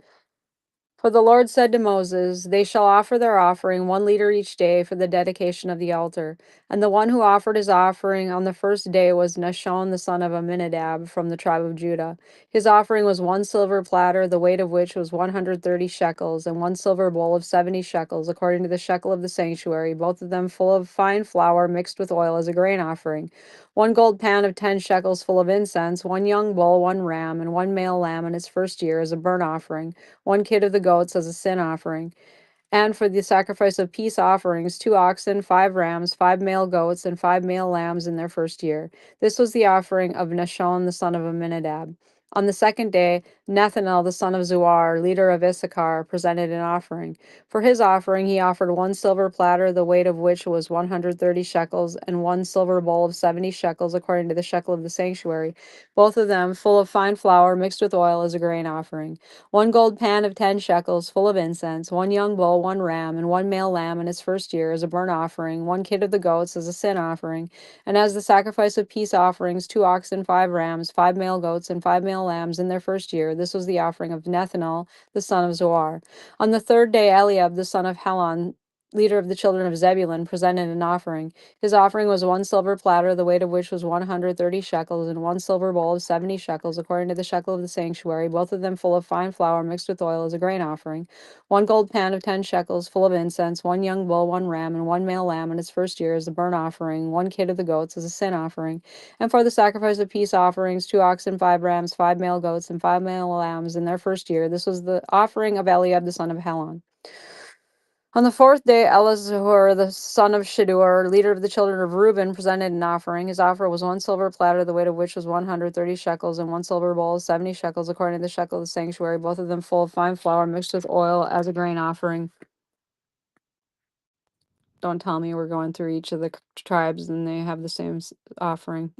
For the Lord said to Moses, They shall offer their offering 1 liter each day for the dedication of the altar. And the one who offered his offering on the first day was Nahshon the son of Amminadab from the tribe of Judah. His offering was 1 silver platter, the weight of which was 130 shekels, and 1 silver bowl of 70 shekels, according to the shekel of the sanctuary, both of them full of fine flour mixed with oil as a grain offering. 1 gold pan of 10 shekels full of incense, 1 young bull, 1 ram, and 1 male lamb in its first year as a burnt offering, 1 kid of the goats as a sin offering. And for the sacrifice of peace offerings, 2 oxen, 5 rams, 5 male goats, and 5 male lambs in their first year. This was the offering of Nahshon the son of Amminadab. On the second day, Nethanel the son of Zuar, leader of Issachar, presented an offering. For his offering he offered 1 silver platter, the weight of which was 130 shekels, and 1 silver bowl of 70 shekels, according to the shekel of the sanctuary, both of them full of fine flour mixed with oil as a grain offering. 1 gold pan of 10 shekels full of incense, 1 young bull, 1 ram, and 1 male lamb in its first year as a burnt offering, 1 kid of the goats as a sin offering, and as the sacrifice of peace offerings, 2 oxen, 5 rams, 5 male goats, and 5 male lambs in their first year. This was the offering of Nethanel, the son of Zoar. On the third day, Eliab, the son of Helon, leader of the children of Zebulun, presented an offering. His offering was 1 silver platter, the weight of which was 130 shekels, and 1 silver bowl of 70 shekels, according to the shekel of the sanctuary, both of them full of fine flour mixed with oil as a grain offering. 1 gold pan of 10 shekels full of incense, 1 young bull, 1 ram, and 1 male lamb in its first year as a burnt offering, 1 kid of the goats as a sin offering. And for the sacrifice of peace offerings, 2 oxen, 5 rams, 5 male goats, and 5 male lambs in their first year. This was the offering of Eliab the son of Helon. On the fourth day, Elizur, the son of Shedeur, leader of the children of Reuben, presented an offering. His offer was 1 silver platter, the weight of which was 130 shekels, and 1 silver bowl of 70 shekels, according to the shekel of the sanctuary, both of them full of fine flour mixed with oil as a grain offering. Don't tell me we're going through each of the tribes and they have the same offering.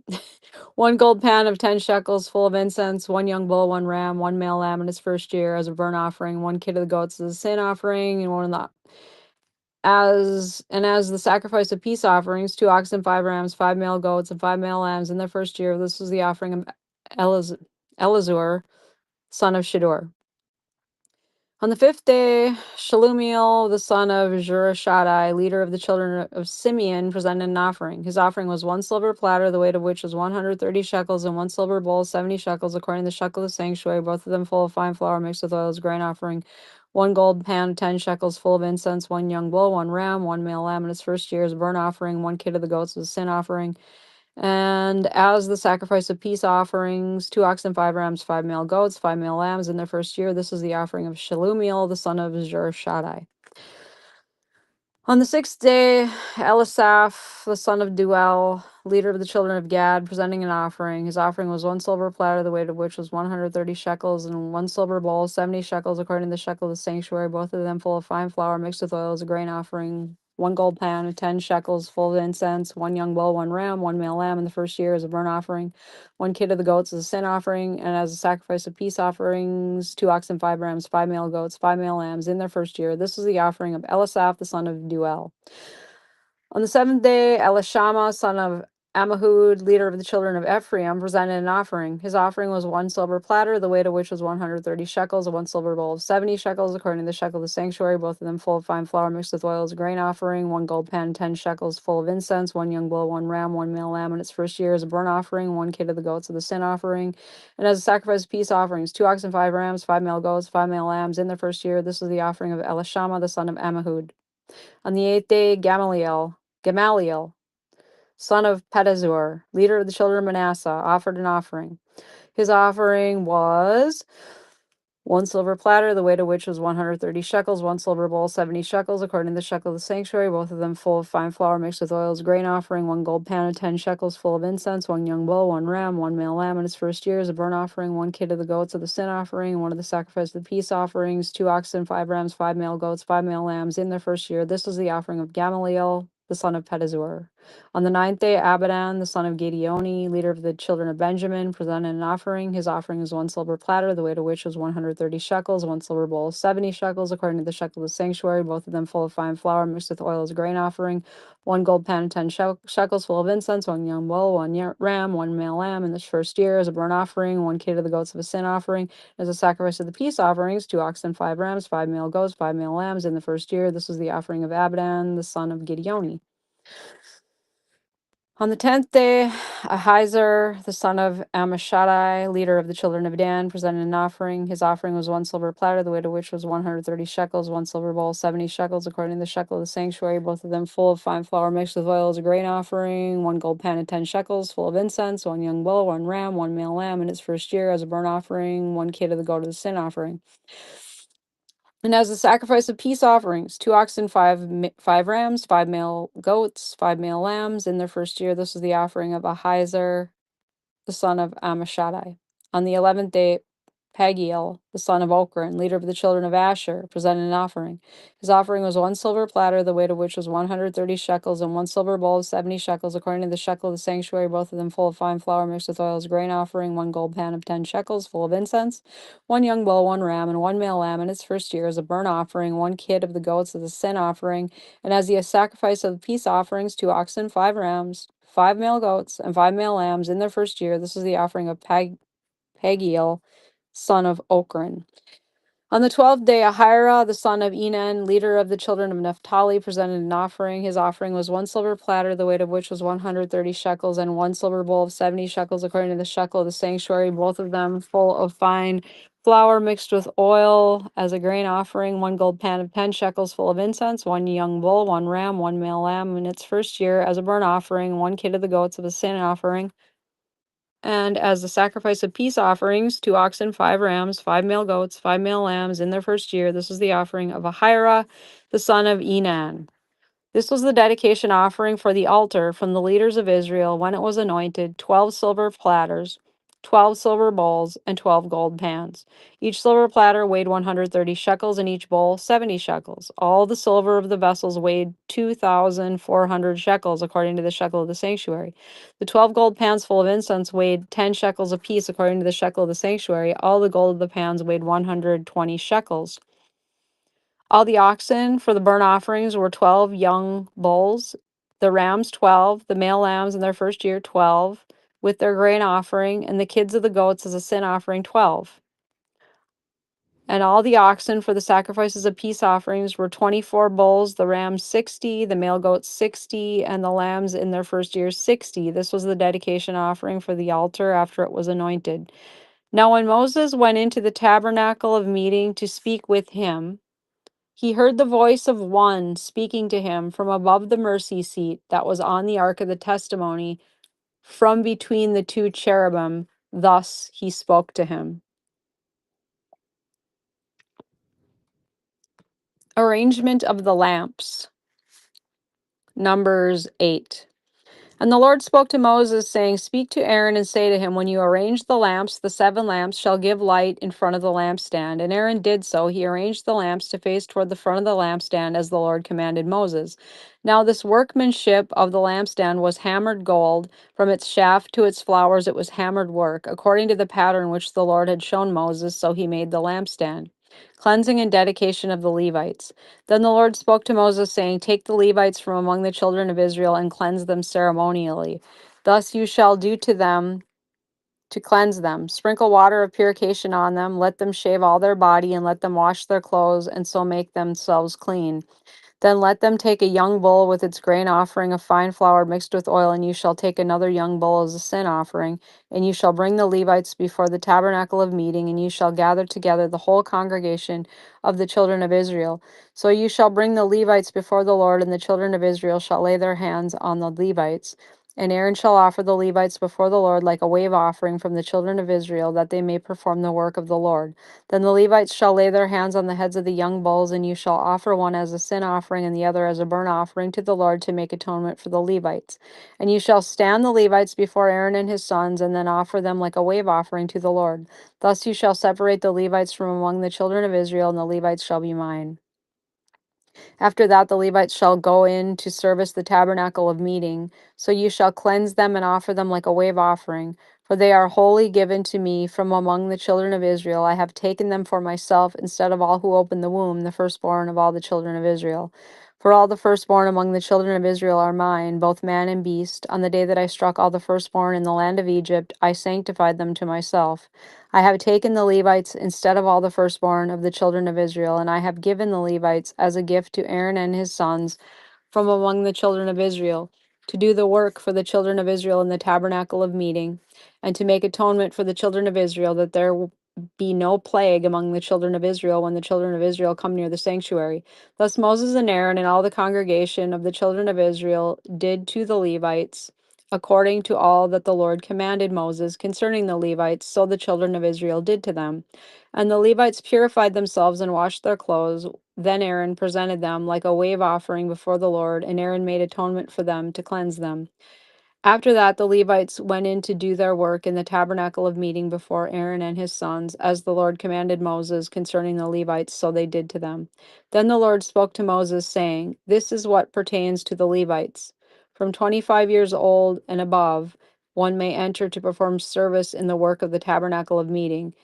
1 gold pan of 10 shekels full of incense, 1 young bull, 1 ram, 1 male lamb in its first year as a burnt offering, 1 kid of the goats as a sin offering, and one of the as the sacrifice of peace offerings, 2 oxen, 5 rams, 5 male goats, and 5 male lambs in their first year. This was the offering of Elazur, son of Shedeur. On the 5th day, Shalumiel, the son of Jurashaddai, leader of the children of Simeon, presented an offering. His offering was 1 silver platter, the weight of which was 130 shekels, and 1 silver bowl, 70 shekels, according to the shekel of the sanctuary, both of them full of fine flour mixed with oil as a grain offering. 1 gold pan, 10 shekels, full of incense, 1 young bull, 1 ram, 1 male lamb in its first year as a burnt offering, 1 kid of the goats as a sin offering. And as the sacrifice of peace offerings, 2 oxen, 5 rams, 5 male goats, 5 male lambs in their first year. This is the offering of Shalumiel, the son of Jurashaddai. On the 6th day, Elisaph, the son of Duel, leader of the children of Gad, presenting an offering. His offering was 1 silver platter, the weight of which was 130 shekels, and 1 silver bowl, 70 shekels, according to the shekel of the sanctuary, both of them full of fine flour mixed with oil as a grain offering. 1 gold pan, 10 shekels, full of incense, 1 young bull, 1 ram, 1 male lamb in the first year as a burnt offering, 1 kid of the goats as a sin offering, and as a sacrifice of peace offerings, 2 oxen, 5 rams, 5 male goats, 5 male lambs in their first year. This was the offering of Elisaph, the son of Duel. On the 7th day, Elishama, son of Ammihud, leader of the children of Ephraim, presented an offering. His offering was 1 silver platter, the weight of which was 130 shekels, and 1 silver bowl of 70 shekels, according to the shekel of the sanctuary, both of them full of fine flour mixed with oil as a grain offering. 1 gold pan, 10 shekels, full of incense, 1 young bull, 1 ram, 1 male lamb in its first year as a burnt offering, 1 kid of the goats of the sin offering, and as a sacrifice of peace offerings, 2 oxen, 5 rams, 5 male goats, 5 male lambs in their first year. This was the offering of Elishama, the son of Ammihud. On the 8th day, Gamaliel, son of Pedazur, leader of the children of Manasseh, offered an offering. His offering was 1 silver platter, the weight of which was 130 shekels, 1 silver bowl, 70 shekels, according to the shekel of the sanctuary, both of them full of fine flour mixed with oil as a grain offering, 1 gold pan of 10 shekels, full of incense, 1 young bull, 1 ram, 1 male lamb in its first year as a burnt offering, 1 kid of the goats of the sin offering, 1 of the sacrifice of the peace offerings, 2 oxen, 5 rams, 5 male goats, 5 male lambs in their first year. This was the offering of Gamaliel, the son of Pedazur. On the 9th day, Abidan, the son of Gideoni, leader of the children of Benjamin, presented an offering. His offering was 1 silver platter, the weight of which was 130 shekels, 1 silver bowl, 70 shekels, according to the shekel of the sanctuary, both of them full of fine flour mixed with oil as a grain offering. 1 gold pan, 10 shekels, full of incense, 1 young bull, 1 ram, 1 male lamb in this first year as a burnt offering, 1 kid of the goats of a sin offering, as a sacrifice of the peace offerings, 2 oxen, 5 rams, 5 male goats, 5 male lambs in the first year. This was the offering of Abidan, the son of Gideoni. On the 10th day, Ahiezer, the son of Ammishaddai, leader of the children of Dan, presented an offering. His offering was 1 silver platter, the weight of which was 130 shekels, 1 silver bowl, 70 shekels, according to the shekel of the sanctuary, both of them full of fine flour mixed with oil as a grain offering, 1 gold pan of 10 shekels, full of incense, 1 young bull, 1 ram, 1 male lamb in its first year as a burnt offering, 1 kid of the goat of the sin offering. And as a sacrifice of peace offerings, 2 oxen, 5 rams, 5 male goats, 5 male lambs in their first year. This was the offering of Ahiezer, the son of Ammishaddai. On the 11th day, Pagiel, the son of Ochran, leader of the children of Asher, presented an offering. His offering was 1 silver platter, the weight of which was 130 shekels, and 1 silver bowl of 70 shekels, according to the shekel of the sanctuary, both of them full of fine flour mixed with oil as a grain offering, 1 gold pan of 10 shekels, full of incense, 1 young bull, 1 ram, and 1 male lamb in its first year as a burnt offering, 1 kid of the goats as a sin offering, and as the sacrifice of the peace offerings, 2 oxen, 5 rams, 5 male goats, and 5 male lambs in their first year. This is the offering of Pagiel, son of Ochran. On the 12th day, Ahira, the son of Enan, leader of the children of Naphtali, presented an offering. His offering was 1 silver platter, the weight of which was 130 shekels, and 1 silver bowl of 70 shekels, according to the shekel of the sanctuary, both of them full of fine flour mixed with oil as a grain offering, 1 gold pan of 10 shekels, full of incense, 1 young bull, 1 ram, 1 male lamb in its first year as a burnt offering, 1 kid of the goats of a sin offering, and as the sacrifice of peace offerings, 2 oxen, 5 rams, 5 male goats, 5 male lambs in their first year. This was the offering of Ahira, the son of Enan. This was the dedication offering for the altar from the leaders of Israel when it was anointed: 12 silver platters, 12 silver bowls, and 12 gold pans. Each silver platter weighed 130 shekels, and each bowl 70 shekels. All the silver of the vessels weighed 2,400 shekels, according to the shekel of the sanctuary. The 12 gold pans full of incense weighed 10 shekels apiece, according to the shekel of the sanctuary. All the gold of the pans weighed 120 shekels. All the oxen for the burnt offerings were 12 young bulls, the rams 12, the male lambs in their first year 12, with their grain offering, and the kids of the goats as a sin offering 12. And all the oxen for the sacrifices of peace offerings were 24 bulls, the rams 60, the male goats 60, and the lambs in their first year 60. This was the dedication offering for the altar after it was anointed. Now, when Moses went into the tabernacle of meeting to speak with him, he heard the voice of one speaking to him from above the mercy seat that was on the ark of the testimony, from between the two cherubim. Thus he spoke to him. Arrangement of the lamps. Numbers 8. And the Lord spoke to Moses, saying, Speak to Aaron and say to him, When you arrange the lamps, the 7 lamps shall give light in front of the lampstand. And Aaron did so. He arranged the lamps to face toward the front of the lampstand, as the Lord commanded Moses. Now this workmanship of the lampstand was hammered gold. From its shaft to its flowers it was hammered work, according to the pattern which the Lord had shown Moses, so he made the lampstand. Cleansing and dedication of the Levites. Then the Lord spoke to Moses, saying, Take the Levites from among the children of Israel and cleanse them ceremonially. Thus you shall do to them to cleanse them. Sprinkle water of purification on them, let them shave all their body, and let them wash their clothes, and so make themselves clean. Then let them take a young bull with its grain offering of fine flour mixed with oil, and you shall take another young bull as a sin offering, and you shall bring the Levites before the tabernacle of meeting, and you shall gather together the whole congregation of the children of Israel. So you shall bring the Levites before the Lord, and the children of Israel shall lay their hands on the Levites. And Aaron shall offer the Levites before the Lord like a wave offering from the children of Israel, that they may perform the work of the Lord. Then the Levites shall lay their hands on the heads of the young bulls, and you shall offer one as a sin offering and the other as a burnt offering to the Lord to make atonement for the Levites. And you shall stand the Levites before Aaron and his sons, and then offer them like a wave offering to the Lord. Thus you shall separate the Levites from among the children of Israel, and the Levites shall be mine. After that, the Levites shall go in to service the tabernacle of meeting. So you shall cleanse them and offer them like a wave offering. For they are wholly given to me from among the children of Israel. I have taken them for myself instead of all who open the womb, the firstborn of all the children of Israel. For all the firstborn among the children of Israel are mine, both man and beast. On the day that I struck all the firstborn in the land of Egypt, I sanctified them to myself. I have taken the Levites instead of all the firstborn of the children of Israel, and I have given the Levites as a gift to Aaron and his sons from among the children of Israel, to do the work for the children of Israel in the tabernacle of meeting, and to make atonement for the children of Israel, that there will be no plague among the children of Israel when the children of Israel come near the sanctuary. Thus Moses and Aaron and all the congregation of the children of Israel did to the Levites according to all that the Lord commanded Moses concerning the Levites, so the children of Israel did to them. And the Levites purified themselves and washed their clothes. Then Aaron presented them like a wave offering before the Lord, and Aaron made atonement for them to cleanse them. After that, the Levites went in to do their work in the tabernacle of meeting before Aaron and his sons, as the Lord commanded Moses concerning the Levites, so they did to them. Then the Lord spoke to Moses, saying, This is what pertains to the Levites. From 25 years old and above, one may enter to perform service in the work of the tabernacle of meeting,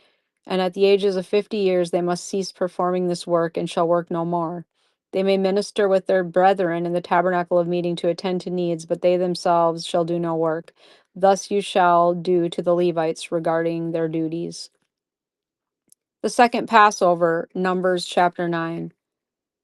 and at the ages of 50 years they must cease performing this work and shall work no more. They may minister with their brethren in the tabernacle of meeting to attend to needs, but they themselves shall do no work. Thus you shall do to the Levites regarding their duties. The second Passover, Numbers chapter 9.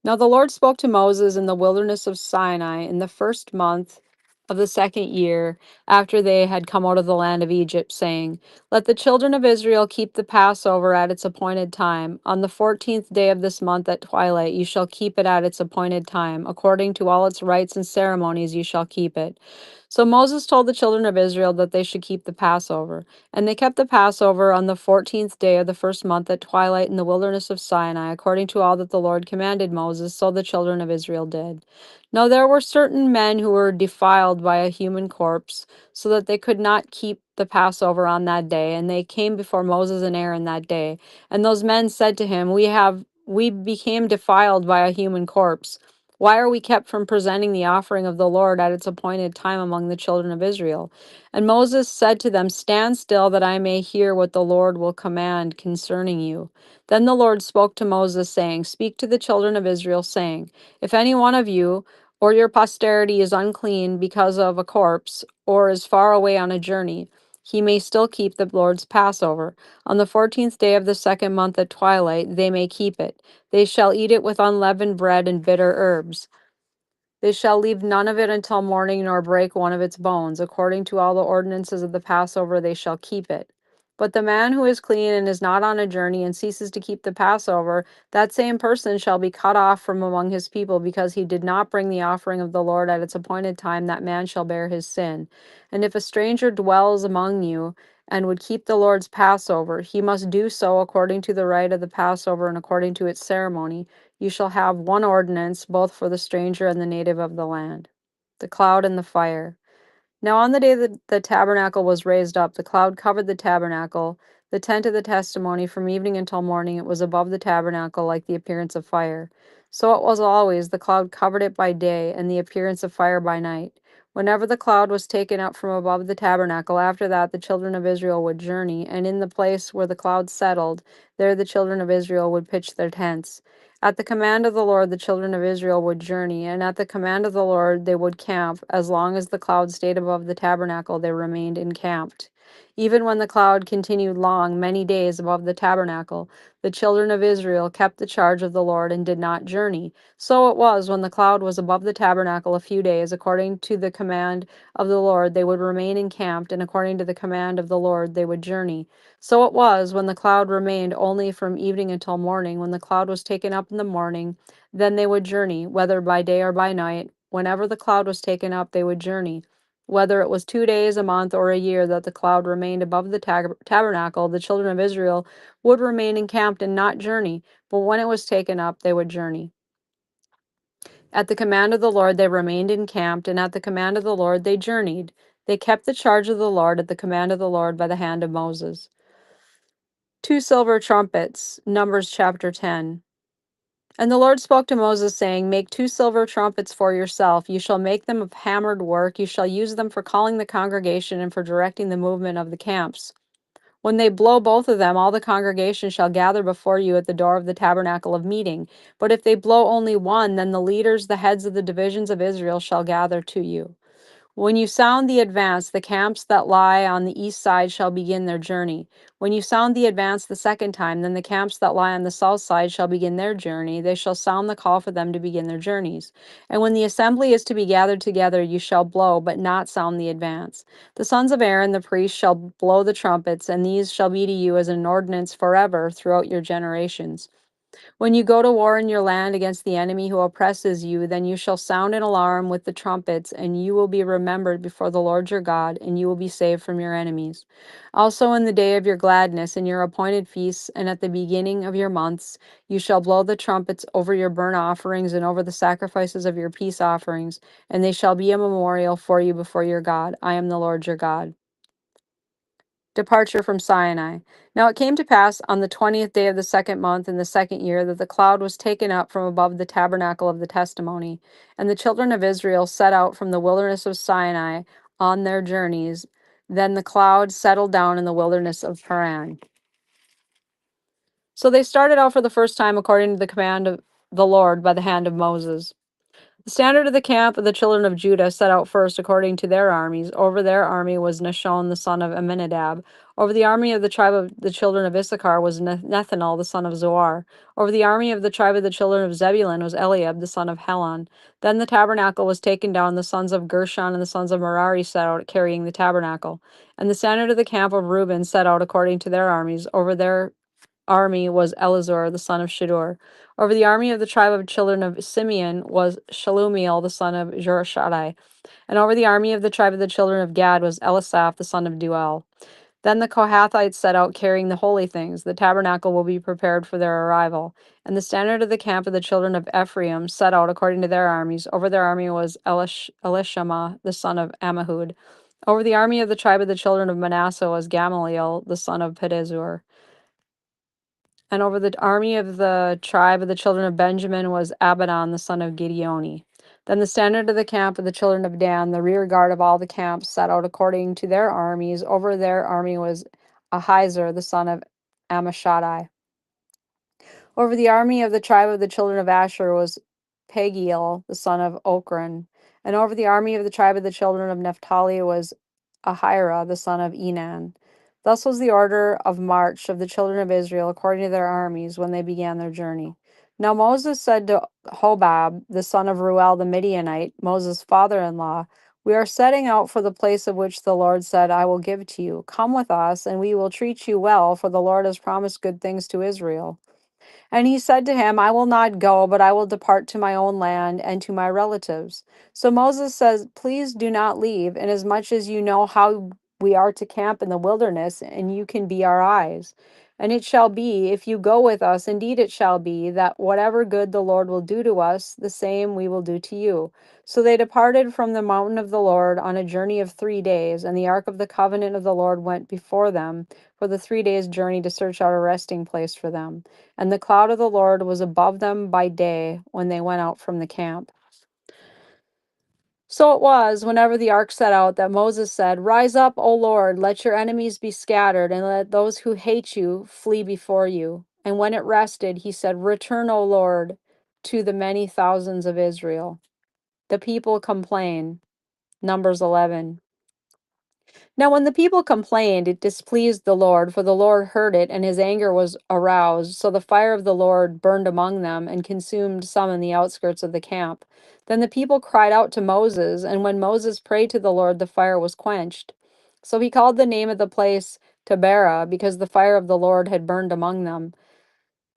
Now the Lord spoke to Moses in the wilderness of Sinai in the first month of the second year after they had come out of the land of Egypt, saying, Let the children of Israel keep the Passover at its appointed time. On the 14th day of this month at twilight you shall keep it at its appointed time. According to all its rites and ceremonies you shall keep it. So Moses told the children of Israel that they should keep the Passover. And they kept the Passover on the 14th day of the first month at twilight in the wilderness of Sinai, according to all that the Lord commanded Moses, so the children of Israel did. Now there were certain men who were defiled by a human corpse, so that they could not keep the Passover on that day, and they came before Moses and Aaron that day. And those men said to him, We became defiled by a human corpse. Why are we kept from presenting the offering of the Lord at its appointed time among the children of Israel? And Moses said to them, Stand still, that I may hear what the Lord will command concerning you. Then the Lord spoke to Moses, saying, Speak to the children of Israel, saying, If any one of you or your posterity is unclean because of a corpse, or is far away on a journey, he may still keep the Lord's Passover. On the 14th day of the second month at twilight, they may keep it. They shall eat it with unleavened bread and bitter herbs. They shall leave none of it until morning, nor break one of its bones. According to all the ordinances of the Passover, they shall keep it. But the man who is clean and is not on a journey and ceases to keep the Passover, that same person shall be cut off from among his people, because he did not bring the offering of the Lord at its appointed time. That man shall bear his sin. And if a stranger dwells among you, and would keep the Lord's Passover, he must do so according to the rite of the Passover and according to its ceremony. You shall have one ordinance, both for the stranger and the native of the land. The cloud and the fire. Now on the day that the tabernacle was raised up, the cloud covered the tabernacle, the tent of the testimony, from evening until morning. It was above the tabernacle like the appearance of fire. So it was always, the cloud covered it by day, and the appearance of fire by night. Whenever the cloud was taken up from above the tabernacle, after that the children of Israel would journey, and in the place where the cloud settled, there the children of Israel would pitch their tents. At the command of the Lord, the children of Israel would journey, and at the command of the Lord, they would camp. As long as the cloud stayed above the tabernacle, they remained encamped. Even when the cloud continued long, many days above the tabernacle, the children of Israel kept the charge of the Lord and did not journey. So it was when the cloud was above the tabernacle a few days, according to the command of the Lord, they would remain encamped, and according to the command of the Lord, they would journey. So it was when the cloud remained only from evening until morning. When the cloud was taken up in the morning, then they would journey, whether by day or by night. Whenever the cloud was taken up, they would journey. Whether it was 2 days, a month, or a year that the cloud remained above the tabernacle, the children of Israel would remain encamped and not journey. But when it was taken up, they would journey. At the command of the Lord, they remained encamped, and at the command of the Lord, they journeyed. They kept the charge of the Lord at the command of the Lord by the hand of Moses. Two silver trumpets, Numbers chapter 10. And the Lord spoke to Moses, saying, Make 2 silver trumpets for yourself. You shall make them of hammered work. You shall use them for calling the congregation and for directing the movement of the camps. When they blow both of them, all the congregation shall gather before you at the door of the tabernacle of meeting. But if they blow only one, then the leaders, the heads of the divisions of Israel, shall gather to you. When you sound the advance, the camps that lie on the east side shall begin their journey. When you sound the advance the second time, then the camps that lie on the south side shall begin their journey. They shall sound the call for them to begin their journeys. And when the assembly is to be gathered together, you shall blow, but not sound the advance. The sons of Aaron the priest shall blow the trumpets, and these shall be to you as an ordinance forever throughout your generations. When you go to war in your land against the enemy who oppresses you, then you shall sound an alarm with the trumpets, and you will be remembered before the Lord your God, and you will be saved from your enemies. Also, in the day of your gladness, in your appointed feasts, and at the beginning of your months, you shall blow the trumpets over your burnt offerings and over the sacrifices of your peace offerings, and they shall be a memorial for you before your God. I am the Lord your God. Departure from Sinai. Now it came to pass on the 20th day of the second month in the second year that the cloud was taken up from above the tabernacle of the testimony, and the children of Israel set out from the wilderness of Sinai on their journeys. Then the cloud settled down in the wilderness of Paran. So they started out for the first time according to the command of the Lord by the hand of Moses. The standard of the camp of the children of Judah set out first according to their armies. Over their army was Nahshon the son of Amminadab. Over the army of the tribe of the children of Issachar was Nethanel the son of Zoar. Over the army of the tribe of the children of Zebulun was Eliab the son of Helon. Then the tabernacle was taken down. The sons of Gershon and the sons of Merari set out carrying the tabernacle. And the standard of the camp of Reuben set out according to their armies. Over their army was Elazar the son of Shedeur. Over the army of the tribe of children of Simeon was Shalumiel the son of Jehoshaphat. And over the army of the tribe of the children of Gad was Elisaph the son of Duel. Then the Kohathites set out carrying the holy things. The tabernacle will be prepared for their arrival. And the standard of the camp of the children of Ephraim set out according to their armies. Over their army was Elishama the son of Ammihud. Over the army of the tribe of the children of Manasseh was Gamaliel the son of Pedazur. And over the army of the tribe of the children of Benjamin was Abidan the son of Gideoni. Then the standard of the camp of the children of Dan, the rear guard of all the camps, set out according to their armies. Over their army was Ahiezer the son of Ammishaddai. Over the army of the tribe of the children of Asher was Pagiel the son of Ochran. And over the army of the tribe of the children of Naphtali was Ahira, the son of Enan. Thus was the order of march of the children of Israel according to their armies when they began their journey. Now Moses said to Hobab, the son of Ruel the Midianite, Moses' father in law, we are setting out for the place of which the Lord said, I will give to you. Come with us, and we will treat you well, for the Lord has promised good things to Israel. And he said to him, I will not go, but I will depart to my own land and to my relatives. So Moses says, please do not leave, inasmuch as you know how we are to camp in the wilderness, and you can be our eyes. And it shall be, if you go with us, indeed it shall be, that whatever good the Lord will do to us, the same we will do to you. So they departed from the mountain of the Lord on a journey of 3 days, and the ark of the covenant of the Lord went before them for the 3 days' journey to search out a resting place for them. And the cloud of the Lord was above them by day when they went out from the camp. So it was, whenever the ark set out, that Moses said, rise up, O Lord, let your enemies be scattered, and let those who hate you flee before you. And when it rested, he said, return, O Lord, to the many thousands of Israel. The people complain. Numbers 11. Now, when the people complained, it displeased the Lord, for the Lord heard it, and his anger was aroused. So the fire of the Lord burned among them and consumed some in the outskirts of the camp. Then the people cried out to Moses, and when Moses prayed to the Lord, the fire was quenched. So he called the name of the place Taberah, because the fire of the Lord had burned among them.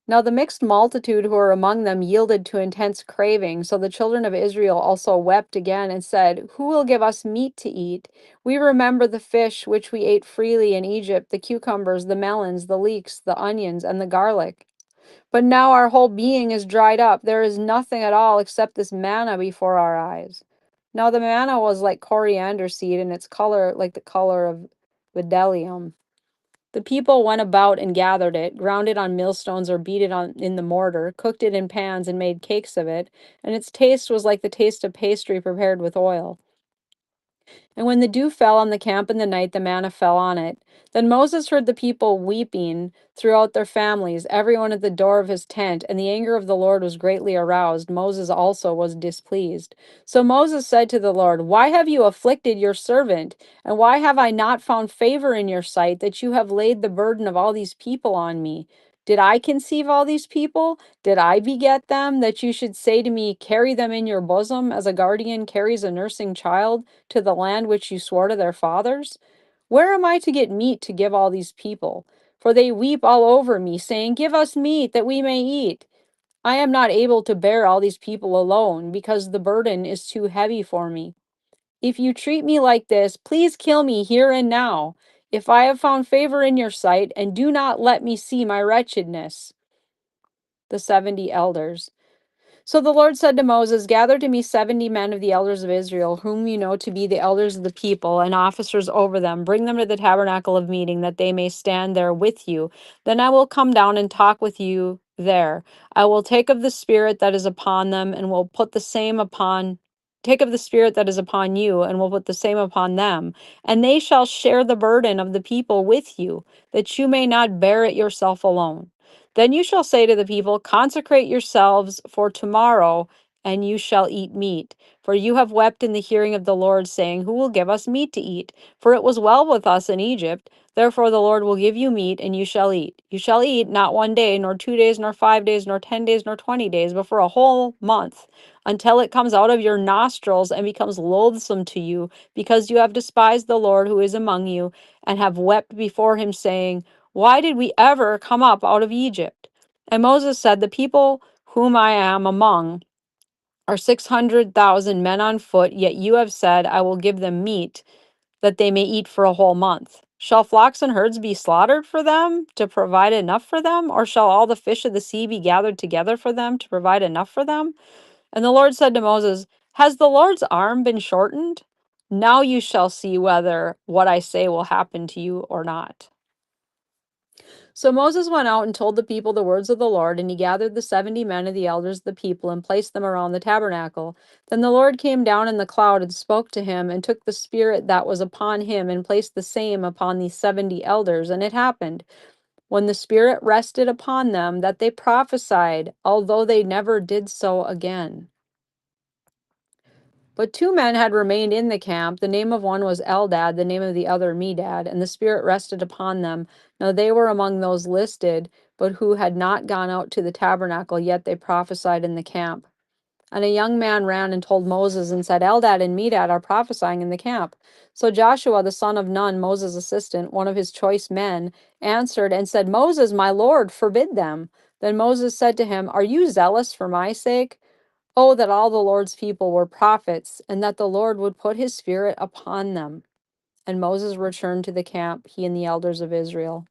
Now the mixed multitude who were among them yielded to intense craving. So the children of Israel also wept again and said, who will give us meat to eat? We remember the fish which we ate freely in Egypt, the cucumbers, the melons, the leeks, the onions, and the garlic. But now our whole being is dried up. There is nothing at all except this manna before our eyes. Now the manna was like coriander seed, and its color like the color of bdellium. The people went about and gathered it, ground it on millstones or beat it in the mortar, cooked it in pans and made cakes of it, and its taste was like the taste of pastry prepared with oil. And when the dew fell on the camp in the night, the manna fell on it. Then Moses heard the people weeping throughout their families, everyone at the door of his tent, and the anger of the Lord was greatly aroused. Moses also was displeased. So Moses said to the Lord, why have you afflicted your servant? And why have I not found favor in your sight that you have laid the burden of all these people on me? Did I conceive all these people? Did I beget them, that you should say to me, carry them in your bosom, as a guardian carries a nursing child, to the land which you swore to their fathers? Where am I to get meat to give all these people? For they weep all over me, saying, give us meat that we may eat. I am not able to bear all these people alone, because the burden is too heavy for me. If you treat me like this, please kill me here and now, if I have found favor in your sight, and do not let me see my wretchedness. The 70 elders. So the Lord said to Moses, gather to me 70 men of the elders of Israel, whom you know to be the elders of the people and officers over them. Bring them to the tabernacle of meeting, that they may stand there with you. Then I will come down and talk with you there. I will take of the spirit that is upon them, and will put the same upon take of the spirit that is upon you, and will put the same upon them. And they shall share the burden of the people with you, that you may not bear it yourself alone. Then you shall say to the people, consecrate yourselves for tomorrow, and you shall eat meat. For you have wept in the hearing of the Lord, saying, who will give us meat to eat? For it was well with us in Egypt. Therefore the Lord will give you meat, and you shall eat. You shall eat not 1 day, nor 2 days, nor 5 days, nor 10 days, nor 20 days, but for a whole month, until it comes out of your nostrils and becomes loathsome to you, because you have despised the Lord who is among you, and have wept before him, saying, why did we ever come up out of Egypt? And Moses said, the people whom I am among are 600,000 men on foot, yet you have said, I will give them meat that they may eat for a whole month. Shall flocks and herds be slaughtered for them to provide enough for them? Or shall all the fish of the sea be gathered together for them to provide enough for them? And the Lord said to Moses, has the Lord's arm been shortened? Now you shall see whether what I say will happen to you or not. So Moses went out and told the people the words of the Lord, and he gathered the 70 men of the elders of the people and placed them around the tabernacle. Then the Lord came down in the cloud and spoke to him, and took the spirit that was upon him and placed the same upon the 70 elders. And it happened, when the spirit rested upon them, that they prophesied, although they never did so again. But 2 men had remained in the camp. The name of one was Eldad, the name of the other Medad, and the Spirit rested upon them. Now they were among those listed, but who had not gone out to the tabernacle, yet they prophesied in the camp. And a young man ran and told Moses and said, Eldad and Medad are prophesying in the camp. So Joshua, the son of Nun, Moses' assistant, one of his choice men, answered and said, Moses, my Lord, forbid them. Then Moses said to him, Are you zealous for my sake? Oh, that all the Lord's people were prophets, and that the Lord would put his spirit upon them. And Moses returned to the camp, he and the elders of Israel.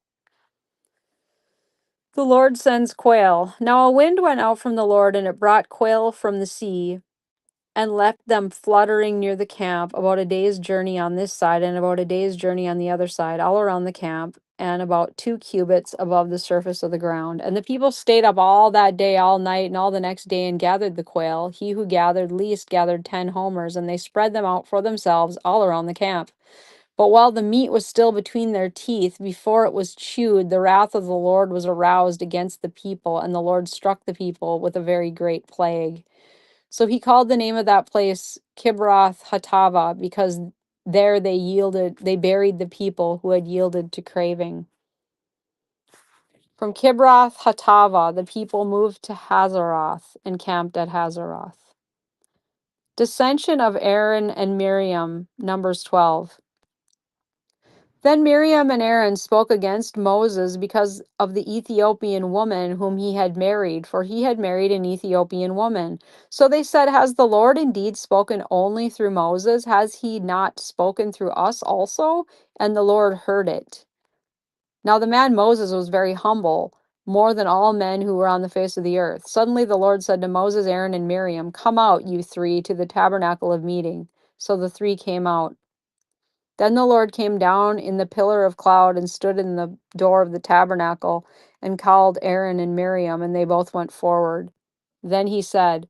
The Lord sends quail. Now a wind went out from the Lord, and it brought quail from the sea, and left them fluttering near the camp, about a day's journey on this side, and about a day's journey on the other side, all around the camp, and about 2 cubits above the surface of the ground. And the people stayed up all that day, all night, and all the next day, and gathered the quail. He who gathered least gathered 10 homers, and they spread them out for themselves all around the camp. But while the meat was still between their teeth, before it was chewed, the wrath of the Lord was aroused against the people, and the Lord struck the people with a very great plague. So he called the name of that place Kibroth Hatava, because there they buried the people who had yielded to craving. From Kibroth Hatava, the people moved to Hazeroth and camped at Hazeroth. Dissension of Aaron and Miriam, Numbers 12. Then Miriam and Aaron spoke against Moses because of the Ethiopian woman whom he had married, for he had married an Ethiopian woman. So they said, Has the Lord indeed spoken only through Moses? Has he not spoken through us also? And the Lord heard it. Now the man Moses was very humble, more than all men who were on the face of the earth. Suddenly the Lord said to Moses, Aaron, and Miriam, Come out, you 3, to the tabernacle of meeting. So the 3 came out. Then the Lord came down in the pillar of cloud and stood in the door of the tabernacle and called Aaron and Miriam, and they both went forward. Then he said,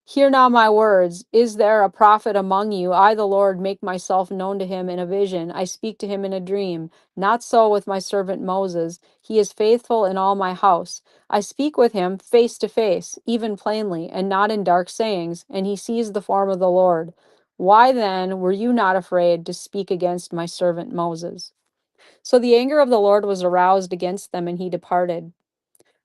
Hear now my words. Is there a prophet among you? I, the Lord, make myself known to him in a vision. I speak to him in a dream. Not so with my servant Moses. He is faithful in all my house. I speak with him face to face, even plainly, and not in dark sayings, and he sees the form of the Lord. Why then were you not afraid to speak against my servant Moses? So the anger of the Lord was aroused against them, and he departed.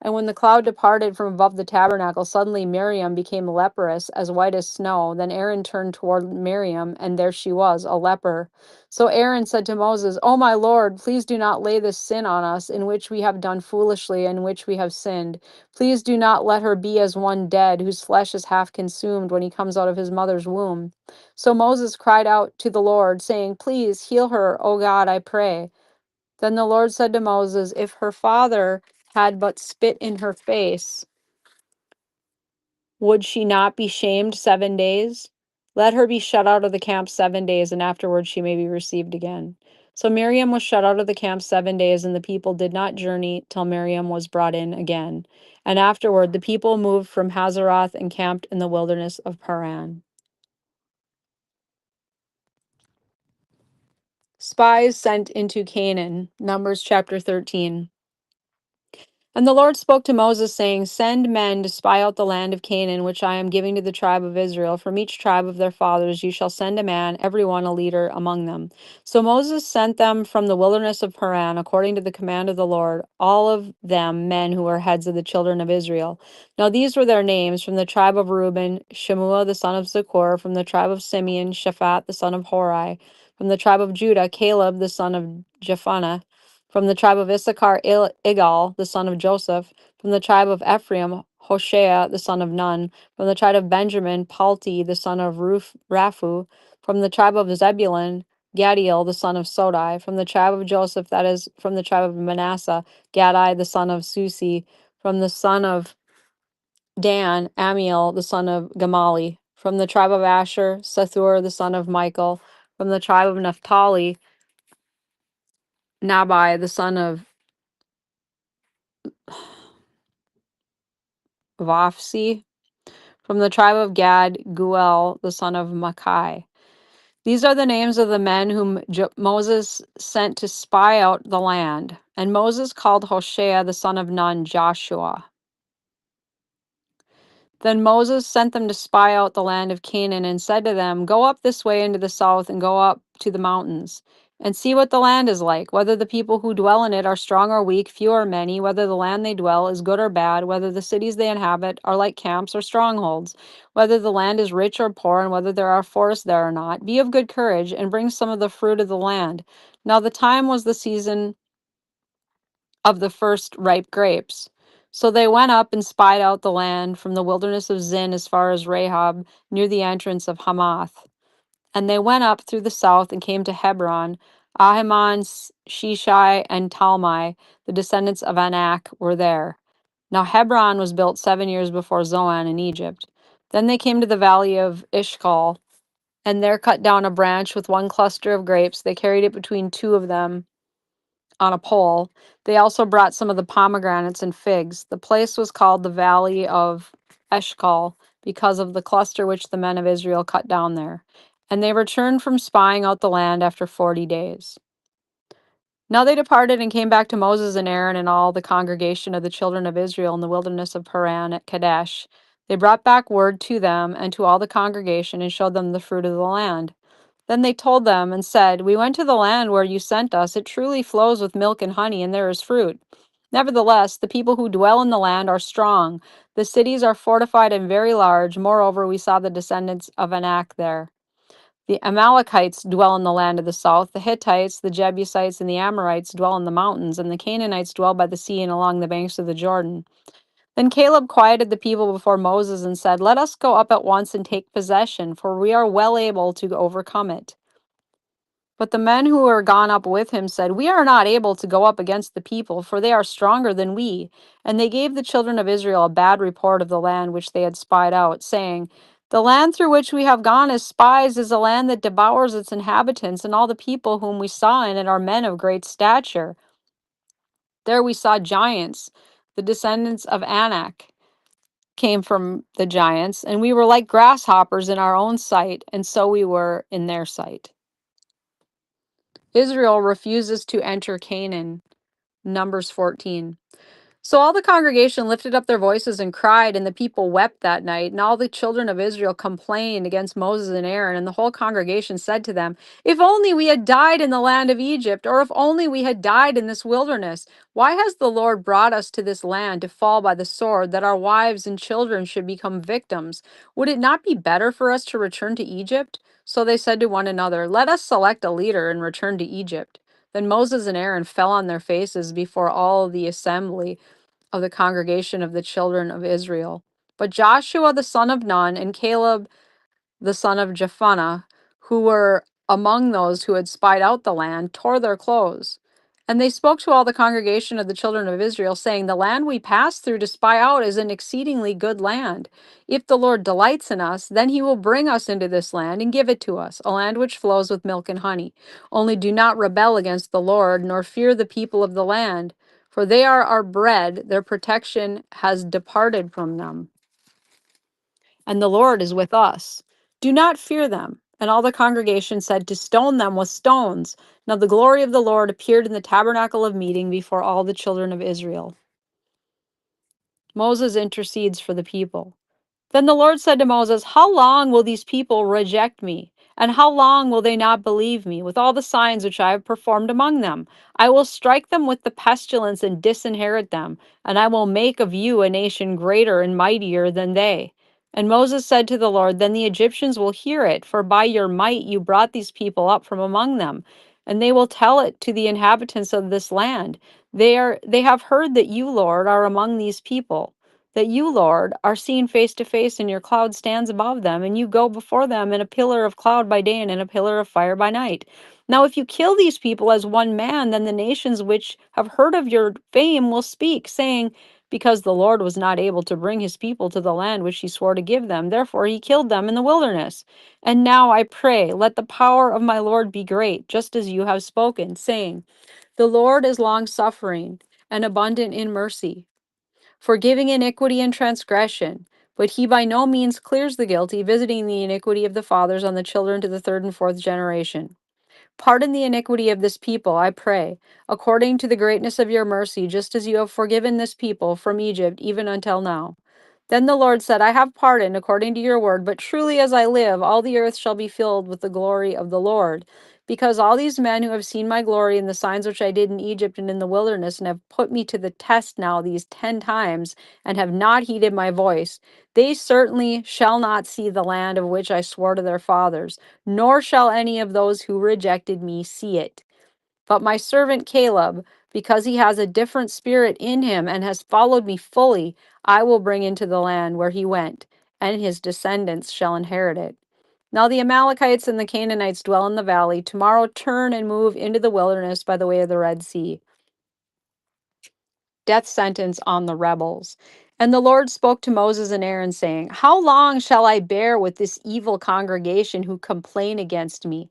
And when the cloud departed from above the tabernacle, suddenly Miriam became leprous, as white as snow. Then Aaron turned toward Miriam, and there she was, a leper. So Aaron said to Moses, O my Lord, please do not lay this sin on us, in which we have done foolishly, and in which we have sinned. Please do not let her be as one dead, whose flesh is half consumed when he comes out of his mother's womb. So Moses cried out to the Lord, saying, Please heal her, O God, I pray. Then the Lord said to Moses, If her father had but spit in her face, would she not be shamed 7 days? Let her be shut out of the camp 7 days, and afterwards she may be received again. So Miriam was shut out of the camp 7 days, and the people did not journey till Miriam was brought in again. And afterward the people moved from Hazeroth and camped in the wilderness of Paran. Spies sent into Canaan, Numbers chapter 13. And the Lord spoke to Moses, saying, Send men to spy out the land of Canaan, which I am giving to the tribe of Israel. From each tribe of their fathers you shall send a man, every one a leader among them. So Moses sent them from the wilderness of Paran, according to the command of the Lord, all of them men who were heads of the children of Israel. Now these were their names: from the tribe of Reuben, Shemua the son of Zakur; from the tribe of Simeon, Shaphat the son of Hori; from the tribe of Judah, Caleb the son of Jephunneh; from the tribe of Issachar, Igal, the son of Joseph. From the tribe of Ephraim, Hoshea, the son of Nun. From the tribe of Benjamin, Palti, the son of Raphu. From the tribe of Zebulun, Gadiel, the son of Sodai. From the tribe of Joseph, that is, from the tribe of Manasseh, Gadai, the son of Susi. From the son of Dan, Amiel, the son of Gamali. From the tribe of Asher, Sethur, the son of Michael. From the tribe of Naphtali, Nabai, the son of Vafsi; from the tribe of Gad, Guel, the son of Makai. These are the names of the men whom Moses sent to spy out the land. And Moses called Hoshea, the son of Nun, Joshua. Then Moses sent them to spy out the land of Canaan and said to them, "Go up this way into the south and go up to the mountains and see what the land is like, whether the people who dwell in it are strong or weak, few or many, whether the land they dwell is good or bad, whether the cities they inhabit are like camps or strongholds, whether the land is rich or poor, and whether there are forests there or not. Be of good courage and bring some of the fruit of the land." Now the time was the season of the first ripe grapes. So they went up and spied out the land from the wilderness of Zin as far as Rahab, near the entrance of Hamath. And they went up through the south and came to Hebron. Ahiman, Shishai, and Talmai, the descendants of Anak, were there. Now Hebron was built 7 years before Zoan in Egypt. Then they came to the valley of Ishkal, and there cut down a branch with one cluster of grapes. They carried it between two of them on a pole. They also brought some of the pomegranates and figs. The place was called the Valley of Eshcol because of the cluster which the men of Israel cut down there. And they returned from spying out the land after 40 days. Now they departed and came back to Moses and Aaron and all the congregation of the children of Israel in the wilderness of Paran at Kadesh. They brought back word to them and to all the congregation and showed them the fruit of the land. Then they told them and said, "We went to the land where you sent us. It truly flows with milk and honey, and there is fruit. Nevertheless, the people who dwell in the land are strong. The cities are fortified and very large. Moreover, we saw the descendants of Anak there. The Amalekites dwell in the land of the south. The Hittites, the Jebusites, and the Amorites dwell in the mountains, and the Canaanites dwell by the sea and along the banks of the Jordan." Then Caleb quieted the people before Moses and said, "Let us go up at once and take possession, for we are well able to overcome it." But the men who were gone up with him said, "We are not able to go up against the people, for they are stronger than we." And they gave the children of Israel a bad report of the land which they had spied out, saying, "The land through which we have gone as spies is a land that devours its inhabitants, and all the people whom we saw in it are men of great stature. There we saw giants, the descendants of Anak came from the giants, and we were like grasshoppers in our own sight, and so we were in their sight." Israel refuses to enter Canaan. Numbers 14. So all the congregation lifted up their voices and cried, and the people wept that night. And all the children of Israel complained against Moses and Aaron. And the whole congregation said to them, "If only we had died in the land of Egypt, or if only we had died in this wilderness. Why has the Lord brought us to this land to fall by the sword, that our wives and children should become victims? Would it not be better for us to return to Egypt?" So they said to one another, "Let us select a leader and return to Egypt." Then Moses and Aaron fell on their faces before all the assembly of the congregation of the children of Israel. But Joshua the son of Nun and Caleb the son of Jephunneh, who were among those who had spied out the land, tore their clothes. And they spoke to all the congregation of the children of Israel, saying, "The land we passed through to spy out is an exceedingly good land. If the Lord delights in us, then he will bring us into this land and give it to us, a land which flows with milk and honey. Only do not rebel against the Lord, nor fear the people of the land, for they are our bread. Their protection has departed from them, and the Lord is with us. Do not fear them." And all the congregation said, "To stone them with stones." Now the glory of the Lord appeared in the tabernacle of meeting before all the children of Israel. Moses intercedes for the people. Then the Lord said to Moses, "How long will these people reject me? And how long will they not believe me with all the signs which I have performed among them? I will strike them with the pestilence and disinherit them, and I will make of you a nation greater and mightier than they." And Moses said to the Lord, "Then the Egyptians will hear it, for by your might you brought these people up from among them. And they will tell it to the inhabitants of this land. They have heard that you, Lord, are among these people, that you, Lord, are seen face to face, and your cloud stands above them, and you go before them in a pillar of cloud by day and in a pillar of fire by night. Now, if you kill these people as one man, then the nations which have heard of your fame will speak, saying, 'Because the Lord was not able to bring his people to the land which he swore to give them, therefore he killed them in the wilderness.' And now I pray, let the power of my Lord be great, just as you have spoken, saying, 'The Lord is long suffering and abundant in mercy, forgiving iniquity and transgression, but he by no means clears the guilty, visiting the iniquity of the fathers on the children to the third and fourth generation. Pardon the iniquity of this people, I pray, according to the greatness of your mercy, just as you have forgiven this people from Egypt even until now.' Then the Lord said, I have pardoned according to your word, but truly as I live, all the earth shall be filled with the glory of the Lord. Because all these men who have seen my glory and the signs which I did in Egypt and in the wilderness, and have put me to the test now these 10 times, and have not heeded my voice, they certainly shall not see the land of which I swore to their fathers, nor shall any of those who rejected me see it. But my servant Caleb, because he has a different spirit in him and has followed me fully, I will bring into the land where he went, and his descendants shall inherit it. Now the Amalekites and the Canaanites dwell in the valley. Tomorrow turn and move into the wilderness by the way of the Red Sea. Death sentence on the rebels. And the Lord spoke to Moses and Aaron, saying, How long shall I bear with this evil congregation who complain against me?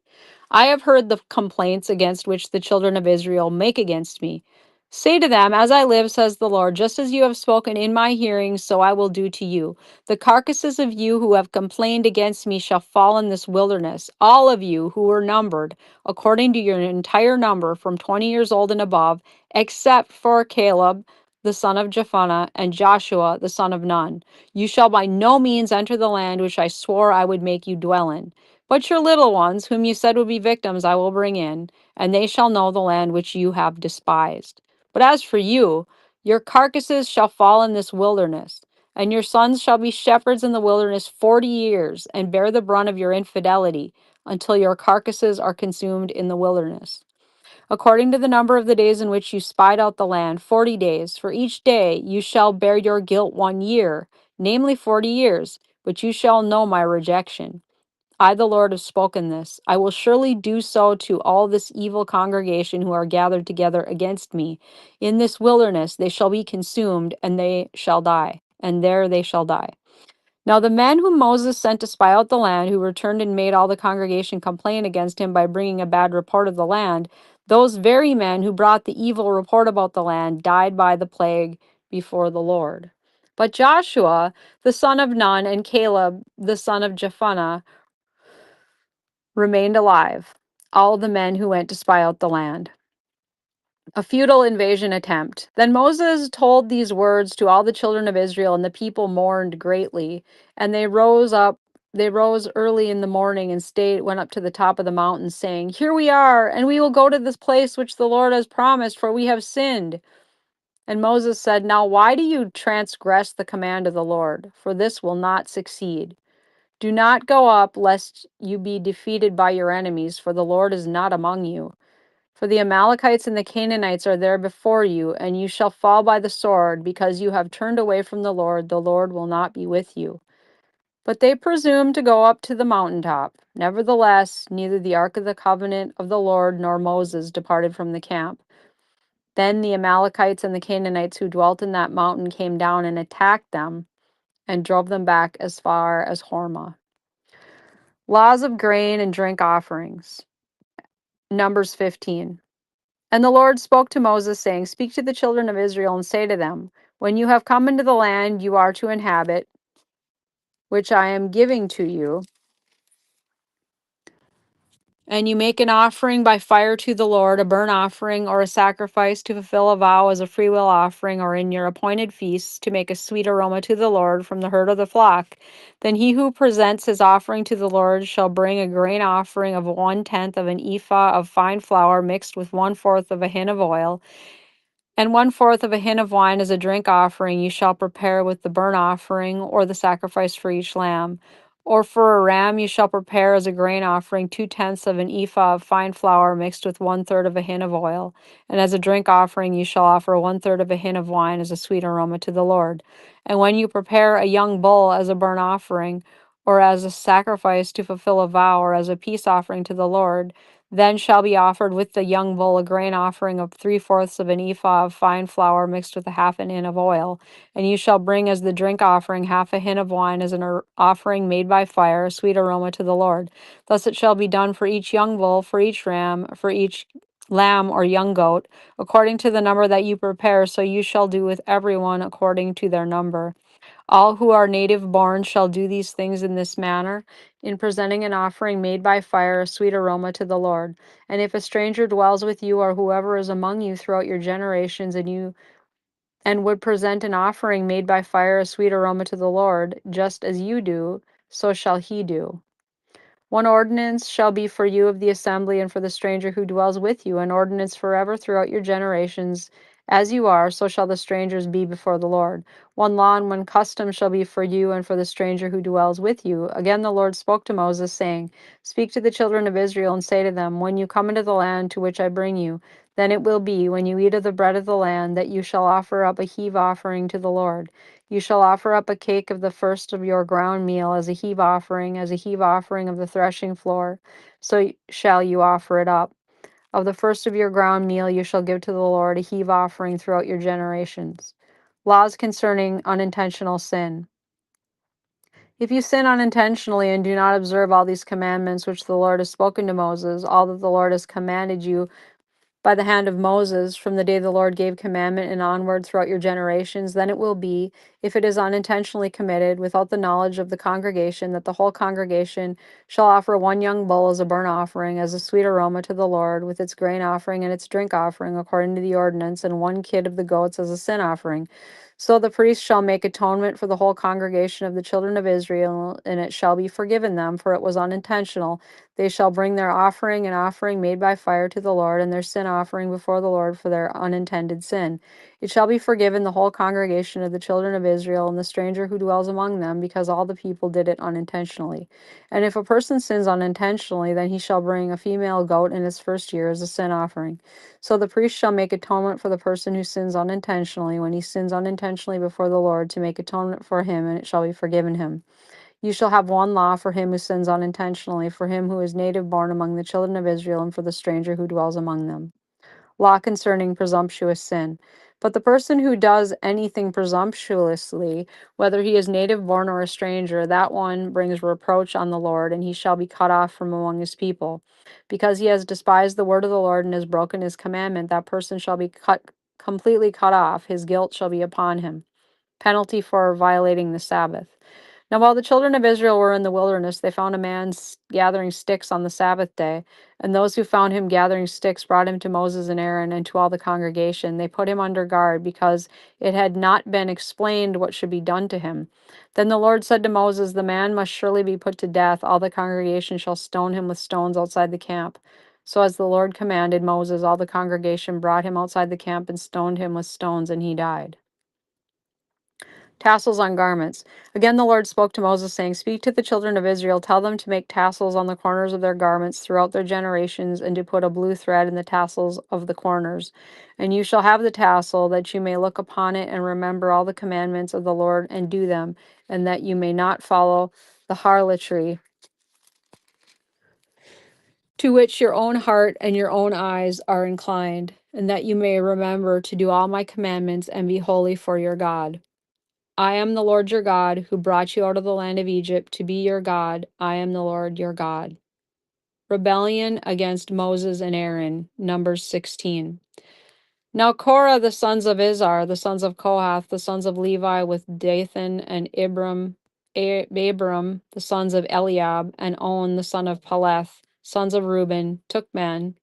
I have heard the complaints against which the children of Israel make against me. Say to them, As I live, says the Lord, just as you have spoken in my hearing, so I will do to you. The carcasses of you who have complained against me shall fall in this wilderness, all of you who were numbered, according to your entire number, from 20 years old and above, except for Caleb the son of Jephunneh, and Joshua the son of Nun. You shall by no means enter the land which I swore I would make you dwell in. But your little ones, whom you said would be victims, I will bring in, and they shall know the land which you have despised. But as for you, your carcasses shall fall in this wilderness, and your sons shall be shepherds in the wilderness 40 years, and bear the brunt of your infidelity, until your carcasses are consumed in the wilderness. According to the number of the days in which you spied out the land, 40 days. For each day you shall bear your guilt 1 year, namely 40 years, but you shall know my rejection. I, the Lord, have spoken this. I will surely do so to all this evil congregation who are gathered together against me. In this wilderness they shall be consumed, and they shall die, and there they shall die. Now the men whom Moses sent to spy out the land, who returned and made all the congregation complain against him by bringing a bad report of the land, those very men who brought the evil report about the land died by the plague before the Lord. But Joshua, the son of Nun, and Caleb, the son of Jephunneh, remained alive, all the men who went to spy out the land. A futile invasion attempt. Then Moses told these words to all the children of Israel, and the people mourned greatly. And they rose early in the morning and went up to the top of the mountain, saying, Here we are, and we will go to this place which the Lord has promised, for we have sinned. And Moses said, Now why do you transgress the command of the Lord? For this will not succeed. Do not go up, lest you be defeated by your enemies, for the Lord is not among you. For the Amalekites and the Canaanites are there before you, and you shall fall by the sword, because you have turned away from the Lord will not be with you. But they presumed to go up to the mountaintop. Nevertheless, neither the ark of the covenant of the Lord nor Moses departed from the camp. Then the Amalekites and the Canaanites who dwelt in that mountain came down and attacked them and drove them back as far as Hormah. Laws of grain and drink offerings. Numbers 15. And the Lord spoke to Moses, saying, Speak to the children of Israel and say to them, When you have come into the land you are to inhabit, which I am giving to you, and you make an offering by fire to the Lord, a burnt offering or a sacrifice to fulfill a vow as a freewill offering, or in your appointed feasts to make a sweet aroma to the Lord from the herd of the flock, then he who presents his offering to the Lord shall bring a grain offering of 1/10 of an ephah of fine flour mixed with 1/4 of a hin of oil, and 1/4 of a hin of wine as a drink offering you shall prepare with the burnt offering or the sacrifice for each lamb. Or for a ram you shall prepare as a grain offering 2/10 of an ephah of fine flour mixed with 1/3 of a hin of oil. And as a drink offering you shall offer 1/3 of a hin of wine as a sweet aroma to the Lord. And when you prepare a young bull as a burnt offering, or as a sacrifice to fulfill a vow, or as a peace offering to the Lord, then shall be offered with the young bull a grain offering of 3/4 of an ephah of fine flour mixed with a half an hin of oil. And you shall bring as the drink offering half a hin of wine as an offering made by fire, a sweet aroma to the Lord. Thus it shall be done for each young bull, for each ram, for each lamb or young goat, according to the number that you prepare, so you shall do with everyone according to their number. All who are native born shall do these things in this manner, in presenting an offering made by fire, a sweet aroma to the Lord. And if a stranger dwells with you, or whoever is among you throughout your generations, and would present an offering made by fire, a sweet aroma to the Lord, just as you do, so shall he do. One ordinance shall be for you of the assembly and for the stranger who dwells with you, an ordinance forever throughout your generations. As you are, so shall the strangers be before the Lord. One law and one custom shall be for you and for the stranger who dwells with you. Again, the Lord spoke to Moses, saying, Speak to the children of Israel and say to them, When you come into the land to which I bring you, then it will be, when you eat of the bread of the land, that you shall offer up a heave offering to the Lord. You shall offer up a cake of the first of your ground meal as a heave offering, of the threshing floor. So shall you offer it up. Of the first of your ground meal you shall give to the Lord a heave offering throughout your generations. Laws concerning unintentional sin. If you sin unintentionally and do not observe all these commandments which the Lord has spoken to Moses, all that the Lord has commanded you by the hand of Moses from the day the Lord gave commandment and onward throughout your generations, then it will be, if it is unintentionally committed, without the knowledge of the congregation, that the whole congregation shall offer one young bull as a burnt offering, as a sweet aroma to the Lord, with its grain offering and its drink offering, according to the ordinance, and one kid of the goats as a sin offering. So the priest shall make atonement for the whole congregation of the children of Israel, and it shall be forgiven them, for it was unintentional. They shall bring their offering, an offering made by fire to the Lord, and their sin offering before the Lord for their unintended sin. It shall be forgiven the whole congregation of the children of Israel and the stranger who dwells among them, because all the people did it unintentionally. And if a person sins unintentionally, then he shall bring a female goat in its first year as a sin offering. So the priest shall make atonement for the person who sins unintentionally, when he sins unintentionally before the Lord, to make atonement for him, and it shall be forgiven him. You shall have one law for him who sins unintentionally, for him who is native born among the children of Israel, and for the stranger who dwells among them. Law concerning presumptuous sin. But the person who does anything presumptuously, whether he is native born or a stranger, that one brings reproach on the Lord, and he shall be cut off from among his people. Because he has despised the word of the Lord and has broken his commandment, that person shall be completely cut off. His guilt shall be upon him. Penalty for violating the Sabbath. Now, while the children of Israel were in the wilderness, they found a man gathering sticks on the Sabbath day. And those who found him gathering sticks brought him to Moses and Aaron and to all the congregation. They put him under guard because it had not been explained what should be done to him. Then the Lord said to Moses, The man must surely be put to death. All the congregation shall stone him with stones outside the camp. So, as the Lord commanded Moses, all the congregation brought him outside the camp and stoned him with stones, and he died. Tassels on garments. Again, the Lord spoke to Moses, saying, Speak to the children of Israel, tell them to make tassels on the corners of their garments throughout their generations, and to put a blue thread in the tassels of the corners. And you shall have the tassel, that you may look upon it and remember all the commandments of the Lord and do them, and that you may not follow the harlotry to which your own heart and your own eyes are inclined, and that you may remember to do all my commandments and be holy for your God. I am the Lord your God, who brought you out of the land of Egypt to be your God. I am the Lord your God. Rebellion against Moses and Aaron, Numbers 16. Now Korah, the sons of Izhar, the sons of Kohath, the sons of Levi, with Dathan and Abram, the sons of Eliab, and On, the son of Peleth, sons of Reuben, took men,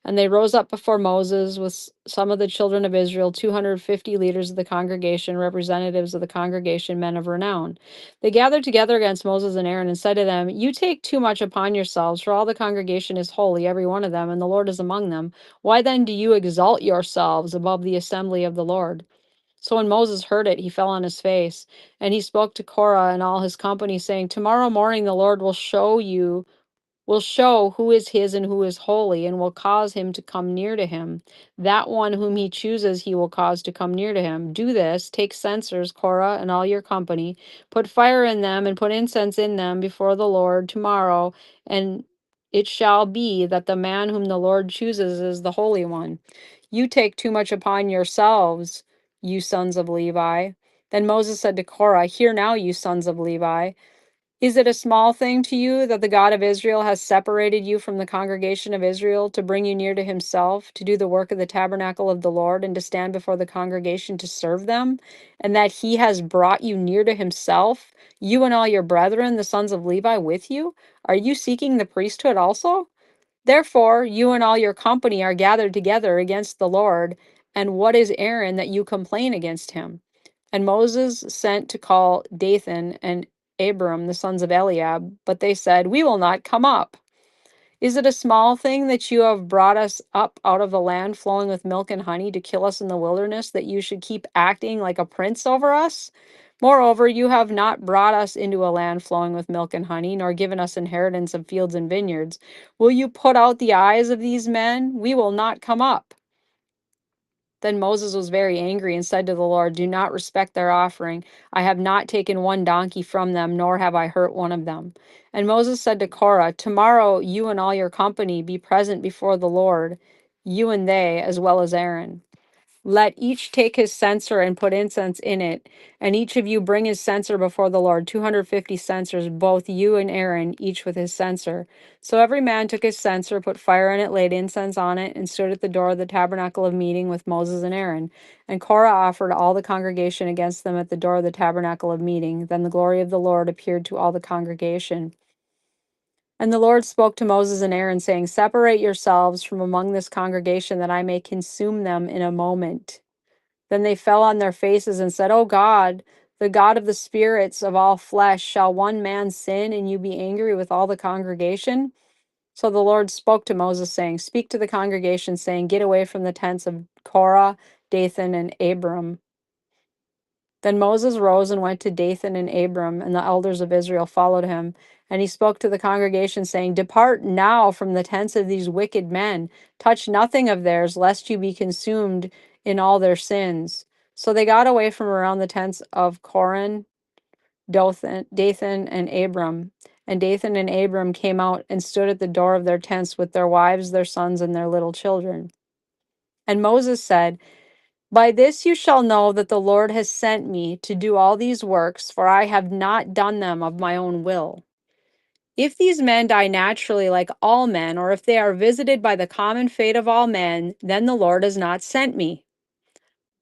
and they rose up before Moses with some of the children of Israel, 250 leaders of the congregation, representatives of the congregation, men of renown. They gathered together against Moses and Aaron and said to them, You take too much upon yourselves, for all the congregation is holy, every one of them, and the Lord is among them. Why then do you exalt yourselves above the assembly of the Lord? So when Moses heard it, he fell on his face, and he spoke to Korah and all his company, saying, Tomorrow morning the Lord will show who is his and who is holy, and will cause him to come near to him. That one whom he chooses, he will cause to come near to him. Do this, take censers, Korah, and all your company, put fire in them, and put incense in them before the Lord tomorrow, and it shall be that the man whom the Lord chooses is the Holy One. You take too much upon yourselves, you sons of Levi. Then Moses said to Korah, Hear now, you sons of Levi. Is it a small thing to you that the God of Israel has separated you from the congregation of Israel to bring you near to himself, to do the work of the tabernacle of the Lord, and to stand before the congregation to serve them? And that he has brought you near to himself, you and all your brethren, the sons of Levi, with you? Are you seeking the priesthood also? Therefore, you and all your company are gathered together against the Lord, And what is Aaron that you complain against him? And Moses sent to call Dathan and Abiram, the sons of Eliab, but they said, We will not come up. Is it a small thing that you have brought us up out of a land flowing with milk and honey to kill us in the wilderness, that you should keep acting like a prince over us? Moreover, you have not brought us into a land flowing with milk and honey, nor given us inheritance of fields and vineyards. Will you put out the eyes of these men? We will not come up. Then Moses was very angry and said to the Lord, Do not respect their offering. I have not taken one donkey from them, nor have I hurt one of them. And Moses said to Korah, Tomorrow you and all your company be present before the Lord, you and they, as well as Aaron. Let each take his censer and put incense in it, and each of you bring his censer before the Lord, 250 censers, both you and Aaron, each with his censer. So every man took his censer, put fire in it, laid incense on it, and stood at the door of the tabernacle of meeting with Moses and Aaron. And Korah offered all the congregation against them at the door of the tabernacle of meeting. Then the glory of the Lord appeared to all the congregation. And the Lord spoke to Moses and Aaron, saying, Separate yourselves from among this congregation, that I may consume them in a moment. Then they fell on their faces and said, O God, the God of the spirits of all flesh, shall one man sin and you be angry with all the congregation? So the Lord spoke to Moses, saying, Speak to the congregation, saying, Get away from the tents of Korah, Dathan, and Abiram. Then Moses rose and went to Dathan and Abiram, and the elders of Israel followed him. And he spoke to the congregation, saying, Depart now from the tents of these wicked men. Touch nothing of theirs, lest you be consumed in all their sins. So they got away from around the tents of Coran, Dathan, and Abram. And Dathan and Abram came out and stood at the door of their tents with their wives, their sons, and their little children. And Moses said, By this you shall know that the Lord has sent me to do all these works, for I have not done them of my own will. If these men die naturally like all men, or if they are visited by the common fate of all men, then the Lord has not sent me.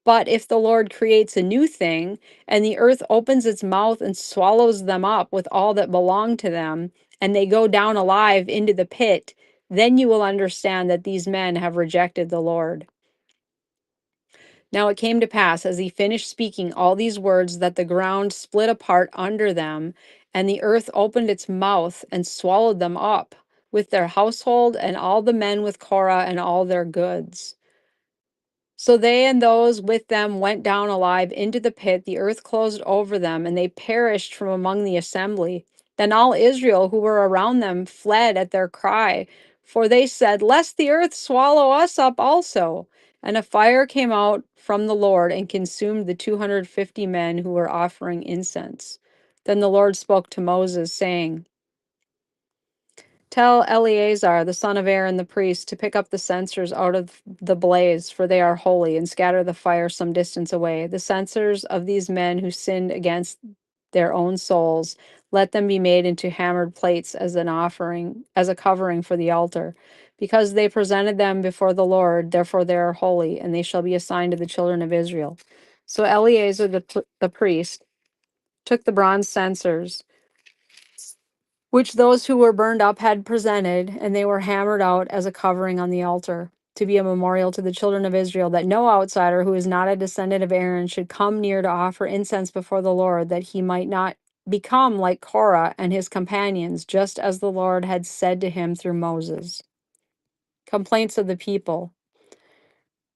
But if the Lord creates a new thing, and the earth opens its mouth and swallows them up with all that belong to them, and they go down alive into the pit, then you will understand that these men have rejected the Lord. Now it came to pass, as he finished speaking all these words, that the ground split apart under them, and the earth opened its mouth and swallowed them up, with their household and all the men with Korah and all their goods. So they and those with them went down alive into the pit. The earth closed over them, and they perished from among the assembly. Then all Israel who were around them fled at their cry, for they said, Lest the earth swallow us up also. And a fire came out from the Lord and consumed the 250 men who were offering incense. Then the Lord spoke to Moses, saying, Tell Eleazar, the son of Aaron the priest, to pick up the censers out of the blaze, for they are holy, and scatter the fire some distance away. The censers of these men who sinned against their own souls, let them be made into hammered plates as an offering, as a covering for the altar. Because they presented them before the Lord, therefore they are holy, and they shall be assigned to the children of Israel. So Eleazar the priest took the bronze censers, which those who were burned up had presented, and they were hammered out as a covering on the altar, to be a memorial to the children of Israel, that no outsider who is not a descendant of Aaron should come near to offer incense before the Lord, that he might not become like Korah and his companions, just as the Lord had said to him through Moses. Complaints of the people.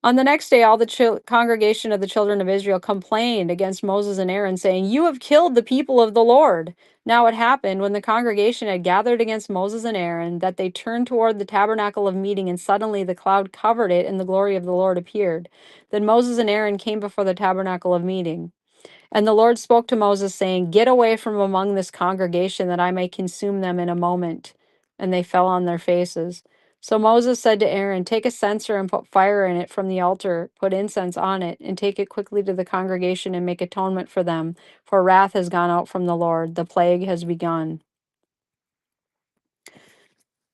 On the next day, all the congregation of the children of Israel complained against Moses and Aaron, saying, You have killed the people of the Lord. Now it happened, when the congregation had gathered against Moses and Aaron, that they turned toward the tabernacle of meeting, and suddenly the cloud covered it, and the glory of the Lord appeared. Then Moses and Aaron came before the tabernacle of meeting. And the Lord spoke to Moses, saying, Get away from among this congregation, that I may consume them in a moment. And they fell on their faces. So Moses said to Aaron, Take a censer and put fire in it from the altar, put incense on it, and take it quickly to the congregation and make atonement for them. For wrath has gone out from the Lord, the plague has begun.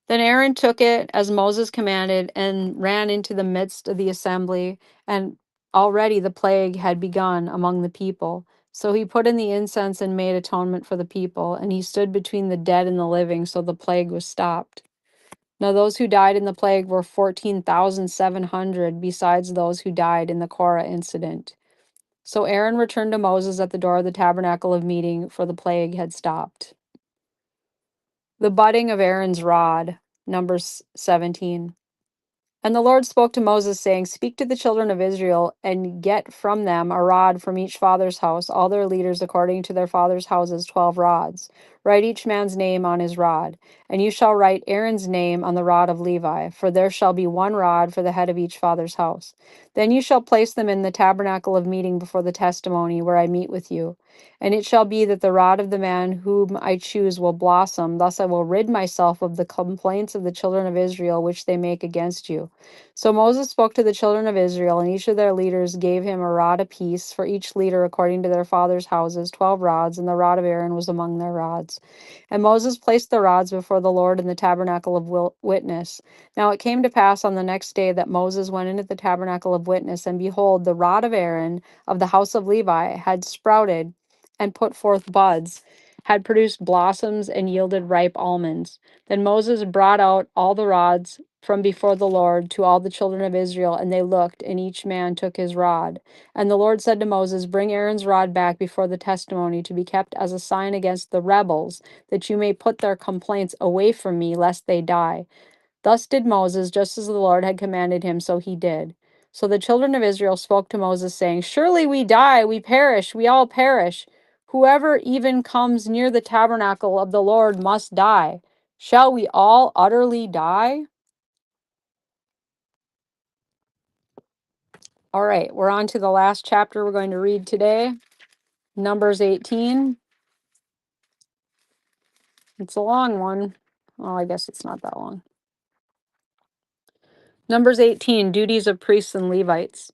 Then Aaron took it as Moses commanded and ran into the midst of the assembly, and already the plague had begun among the people. So he put in the incense and made atonement for the people, and he stood between the dead and the living, so the plague was stopped. Now those who died in the plague were 14,700, besides those who died in the Korah incident. So Aaron returned to Moses at the door of the tabernacle of meeting, for the plague had stopped. The budding of Aaron's rod, Numbers 17. And the Lord spoke to Moses, saying, Speak to the children of Israel, and get from them a rod from each father's house, all their leaders according to their father's houses, 12 rods. Write each man's name on his rod. And you shall write Aaron's name on the rod of Levi, for there shall be one rod for the head of each father's house. Then you shall place them in the tabernacle of meeting before the testimony, where I meet with you. And it shall be that the rod of the man whom I choose will blossom. Thus I will rid myself of the complaints of the children of Israel, which they make against you. So Moses spoke to the children of Israel, and each of their leaders gave him a rod apiece, for each leader according to their father's houses, 12 rods, and the rod of Aaron was among their rods. And Moses placed the rods before the Lord in the tabernacle of witness. Now it came to pass on the next day that Moses went into the tabernacle of witness, and behold, the rod of Aaron of the house of Levi had sprouted and put forth buds, had produced blossoms and yielded ripe almonds. Then Moses brought out all the rods from before the Lord to all the children of Israel, and they looked, and each man took his rod. And the Lord said to Moses, Bring Aaron's rod back before the testimony to be kept as a sign against the rebels, that you may put their complaints away from me, lest they die. Thus did Moses, just as the Lord had commanded him, so he did. So the children of Israel spoke to Moses, saying, Surely we die, we perish, we all perish. Whoever even comes near the tabernacle of the Lord must die. Shall we all utterly die? All right, we're on to the last chapter we're going to read today, Numbers 18. It's a long one. Well, I guess it's not that long. Numbers 18, duties of priests and Levites.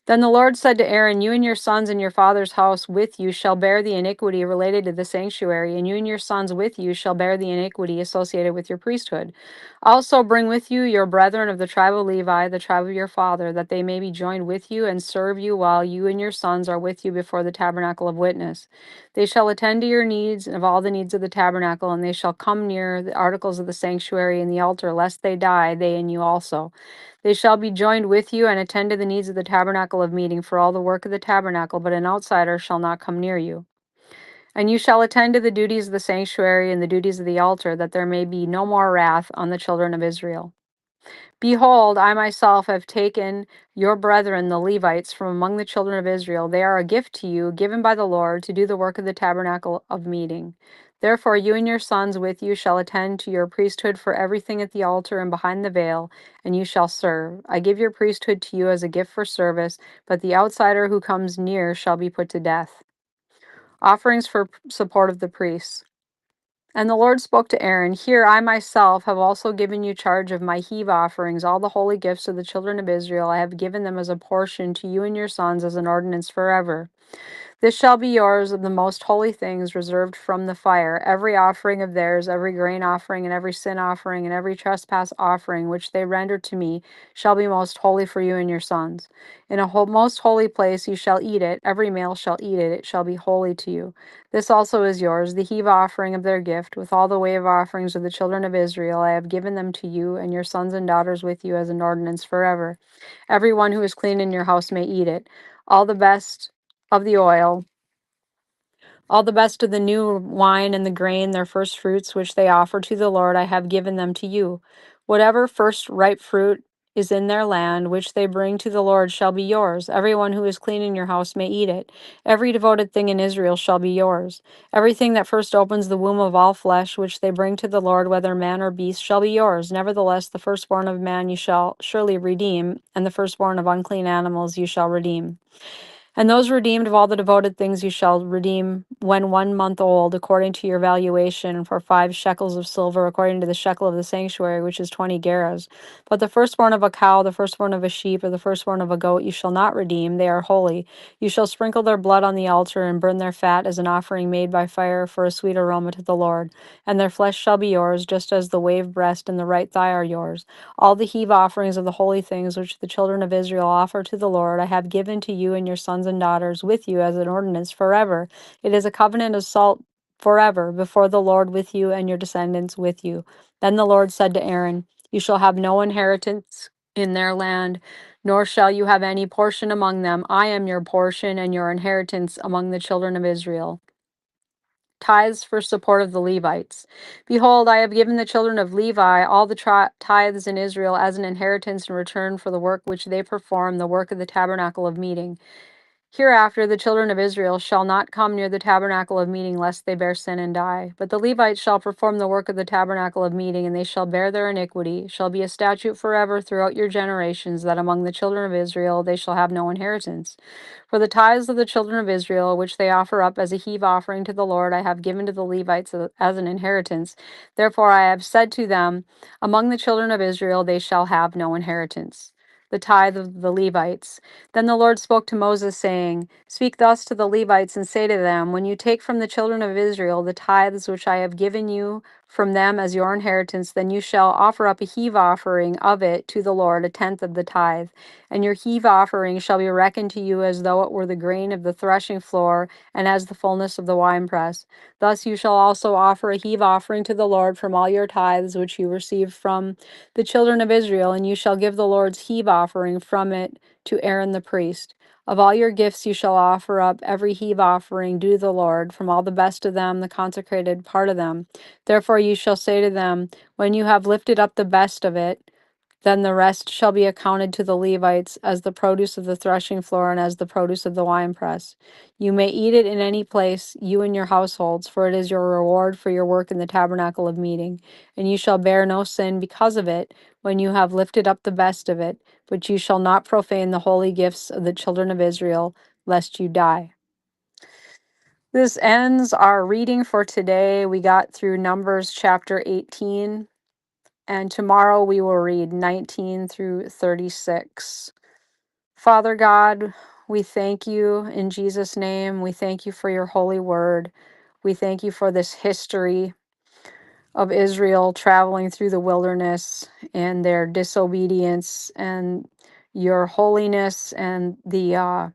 Then the Lord said to Aaron, You and your sons and your father's house with you shall bear the iniquity related to the sanctuary, and you and your sons with you shall bear the iniquity associated with your priesthood. Also bring with you your brethren of the tribe of Levi, the tribe of your father, that they may be joined with you and serve you while you and your sons are with you before the tabernacle of witness. They shall attend to your needs and of all the needs of the tabernacle, and they shall come near the articles of the sanctuary and the altar, lest they die, they and you also. They shall be joined with you and attend to the needs of the tabernacle of meeting for all the work of the tabernacle, but an outsider shall not come near you. And you shall attend to the duties of the sanctuary and the duties of the altar, that there may be no more wrath on the children of Israel. Behold, I myself have taken your brethren, the Levites, from among the children of Israel. They are a gift to you, given by the Lord, to do the work of the tabernacle of meeting. Therefore, you and your sons with you shall attend to your priesthood for everything at the altar and behind the veil, and you shall serve. I give your priesthood to you as a gift for service, but the outsider who comes near shall be put to death. Offerings for support of the priests. And the Lord spoke to Aaron, Here I myself have also given you charge of my heave offerings, all the holy gifts of the children of Israel. I have given them as a portion to you and your sons as an ordinance forever. This shall be yours of the most holy things reserved from the fire, every offering of theirs, every grain offering, and every sin offering, and every trespass offering which they render to me, shall be most holy for you and your sons. In a most holy place you shall eat it, every male shall eat it, it shall be holy to you. This also is yours, the heave offering of their gift, with all the wave offerings of the children of Israel. I have given them to you and your sons and daughters with you as an ordinance forever. Every one who is clean in your house may eat it. All the best of the oil, all the best of the new wine and the grain, their first fruits, which they offer to the Lord, I have given them to you. Whatever first ripe fruit is in their land, which they bring to the Lord, shall be yours. Everyone who is clean in your house may eat it. Every devoted thing in Israel shall be yours. Everything that first opens the womb of all flesh, which they bring to the Lord, whether man or beast, shall be yours. Nevertheless, the firstborn of man you shall surely redeem, and the firstborn of unclean animals you shall redeem. And those redeemed of all the devoted things you shall redeem when 1 month old, according to your valuation, for 5 shekels of silver, according to the shekel of the sanctuary, which is 20 gerahs. But the firstborn of a cow, the firstborn of a sheep, or the firstborn of a goat you shall not redeem, they are holy. You shall sprinkle their blood on the altar and burn their fat as an offering made by fire for a sweet aroma to the Lord. And their flesh shall be yours, just as the wave breast and the right thigh are yours. All the heave offerings of the holy things which the children of Israel offer to the Lord, I have given to you and your sons and daughters with you as an ordinance forever. It is a covenant of salt forever before the Lord with you and your descendants with you. Then the Lord said to Aaron, You shall have no inheritance in their land, nor shall you have any portion among them. I am your portion and your inheritance among the children of Israel. Tithes for support of the Levites. Behold, I have given the children of Levi all the tithes in Israel as an inheritance in return for the work which they perform, the work of the tabernacle of meeting. Hereafter the children of Israel shall not come near the tabernacle of meeting, lest they bear sin and die. But the Levites shall perform the work of the tabernacle of meeting, and they shall bear their iniquity. It shall be a statute forever throughout your generations, that among the children of Israel they shall have no inheritance. For the tithes of the children of Israel, which they offer up as a heave offering to the Lord, I have given to the Levites as an inheritance. Therefore I have said to them, among the children of Israel they shall have no inheritance. The tithe of the Levites. Then the Lord spoke to Moses, saying, Speak thus to the Levites, and say to them, When you take from the children of Israel the tithes which I have given you from them as your inheritance, then you shall offer up a heave offering of it to the Lord, a tenth of the tithe. And your heave offering shall be reckoned to you as though it were the grain of the threshing floor, and as the fullness of the winepress. Thus you shall also offer a heave offering to the Lord from all your tithes which you receive from the children of Israel, and you shall give the Lord's heave offering from it to Aaron the priest. Of all your gifts you shall offer up every heave offering due the Lord, from all the best of them, the consecrated part of them. Therefore you shall say to them, When you have lifted up the best of it, then the rest shall be accounted to the Levites as the produce of the threshing floor and as the produce of the winepress. You may eat it in any place, you and your households, for it is your reward for your work in the tabernacle of meeting. And you shall bear no sin because of it, when you have lifted up the best of it. But you shall not profane the holy gifts of the children of Israel, lest you die. This ends our reading for today. We got through Numbers chapter 18. And tomorrow we will read 19 through 36. Father God, we thank you in Jesus' name. We thank you for your holy word. We thank you for this history of Israel traveling through the wilderness and their disobedience, and your holiness and the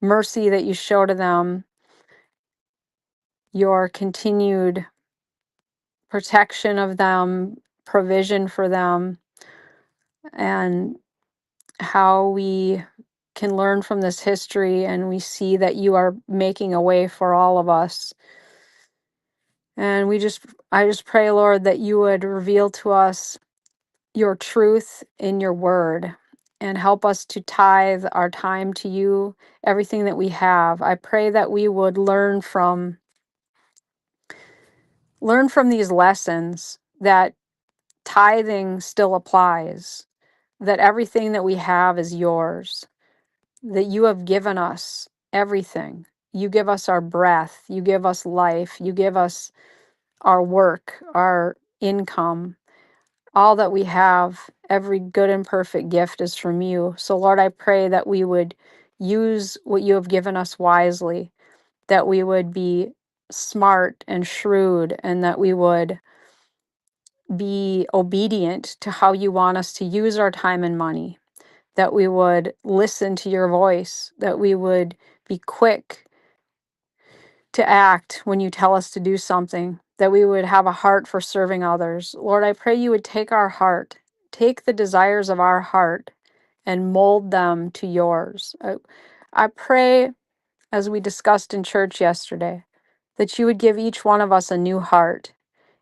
mercy that you show to them, your continued protection of them, provision for them, and how we can learn from this history, and we see that you are making a way for all of us. And I just pray, Lord, that you would reveal to us your truth in your word and help us to tithe our time to you, everything that we have. I pray that we would learn from these lessons, that tithing still applies, that everything that we have is yours, that you have given us everything. You give us our breath, you give us life, you give us our work, our income, all that we have. Every good and perfect gift is from you. So, Lord, I pray that we would use what you have given us wisely, that we would be smart and shrewd, and that we would be obedient to how you want us to use our time and money, that we would listen to your voice, that we would be quick to act when you tell us to do something, that we would have a heart for serving others. Lord, I pray you would take our heart, take the desires of our heart, and mold them to yours. I pray, as we discussed in church yesterday, that you would give each one of us a new heart.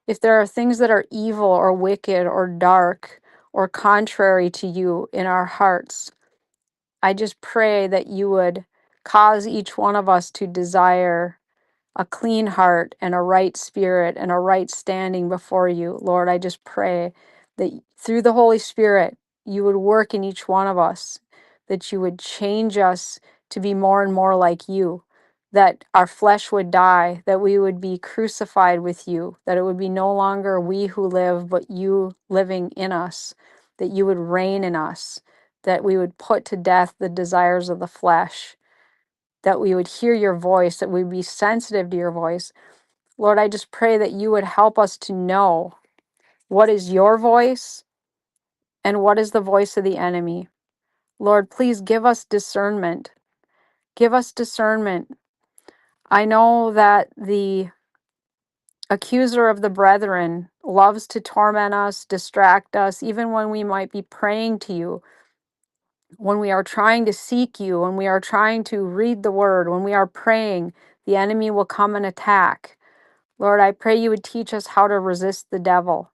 If there are things that are evil or wicked or dark or contrary to you in our hearts, I just pray that you would cause each one of us to desire a clean heart and a right spirit and a right standing before you. Lord, I just pray that through the Holy Spirit, you would work in each one of us, that you would change us to be more and more like you, that our flesh would die, that we would be crucified with you, that it would be no longer we who live, but you living in us, that you would reign in us, that we would put to death the desires of the flesh, that we would hear your voice, that we'd be sensitive to your voice. Lord, I just pray that you would help us to know what is your voice and what is the voice of the enemy. Lord, please give us discernment. Give us discernment. I know that the accuser of the brethren loves to torment us, distract us, even when we might be praying to you, when we are trying to seek you, when we are trying to read the word, when we are praying, the enemy will come and attack. Lord, I pray you would teach us how to resist the devil,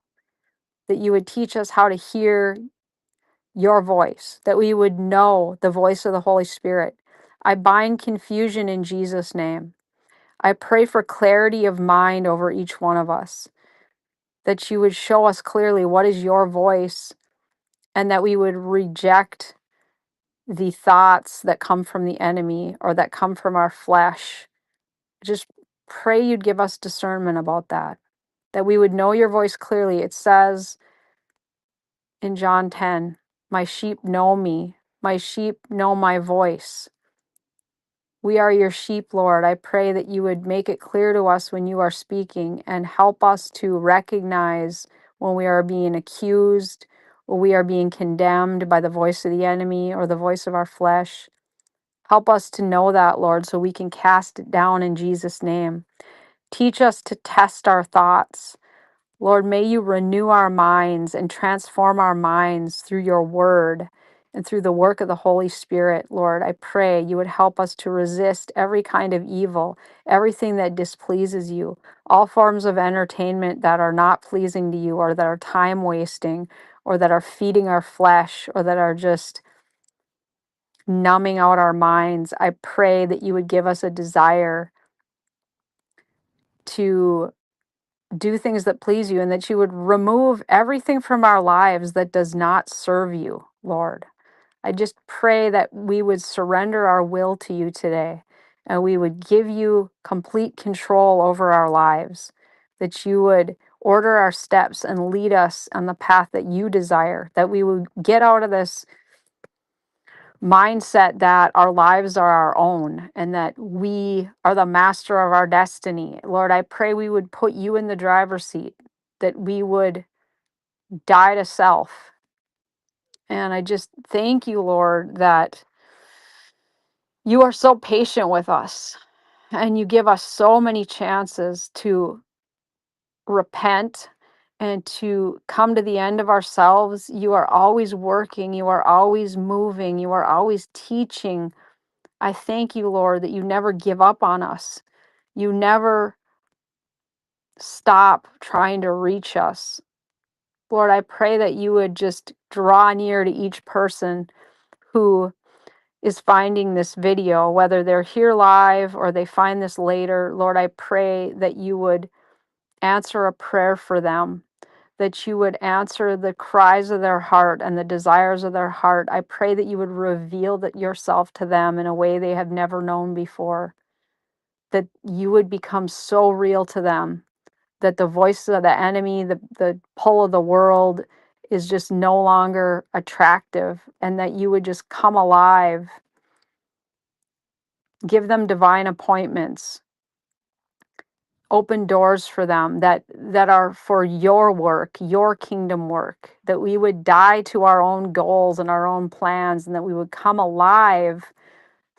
that you would teach us how to hear your voice, that we would know the voice of the Holy Spirit. I bind confusion in Jesus' name. I pray for clarity of mind over each one of us, that you would show us clearly what is your voice, and that we would reject the thoughts that come from the enemy or that come from our flesh. Just pray you'd give us discernment about that we would know your voice clearly. It says in John 10, my sheep know me, my sheep know my voice. We are your sheep, Lord. I pray that you would make it clear to us when you are speaking and help us to recognize when we are being accused or we are being condemned by the voice of the enemy or the voice of our flesh. Help us to know that, Lord, so we can cast it down in Jesus' name. Teach us to test our thoughts. Lord, may you renew our minds and transform our minds through your word and through the work of the Holy Spirit. Lord, I pray you would help us to resist every kind of evil, everything that displeases you, all forms of entertainment that are not pleasing to you or that are time wasting or that are feeding our flesh or that are just numbing out our minds. I pray that you would give us a desire to do things that please you and that you would remove everything from our lives that does not serve you, Lord. I just pray that we would surrender our will to you today and we would give you complete control over our lives, that you would order our steps and lead us on the path that you desire, that we would get out of this mindset that our lives are our own and that we are the master of our destiny. Lord, I pray we would put you in the driver's seat, that we would die to self. And I just thank you, Lord, that you are so patient with us and you give us so many chances to repent and to come to the end of ourselves. You are always working, you are always moving, you are always teaching. I thank you, Lord, that you never give up on us. You never stop trying to reach us. Lord, I pray that you would just draw near to each person who is finding this video, whether they're here live or they find this later. Lord, I pray that you would answer a prayer for them, that you would answer the cries of their heart and the desires of their heart. I pray that you would reveal that yourself to them in a way they have never known before, that you would become so real to them, that the voice of the enemy, the pull of the world is just no longer attractive, and that you would just come alive, give them divine appointments, open doors for them that are for your work, your kingdom work, that we would die to our own goals and our own plans, and that we would come alive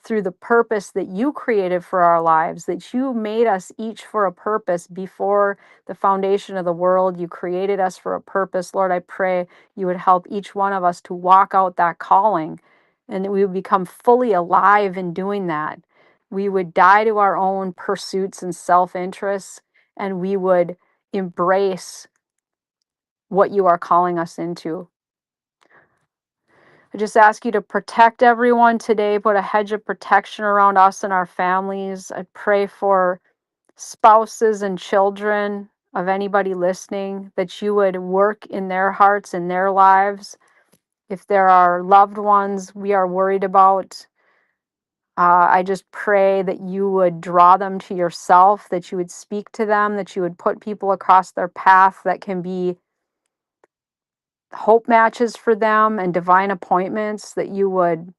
through the purpose that you created for our lives, that you made us each for a purpose before the foundation of the world. You created us for a purpose. Lord, I pray you would help each one of us to walk out that calling and that we would become fully alive in doing that. We would die to our own pursuits and self interests, and we would embrace what you are calling us into. I just ask you to protect everyone today, put a hedge of protection around us and our families. I pray for spouses and children of anybody listening, that you would work in their hearts and their lives. If there are loved ones we are worried about, I just pray that you would draw them to yourself, that you would speak to them, that you would put people across their path that can be hope matches for them and divine appointments, that you would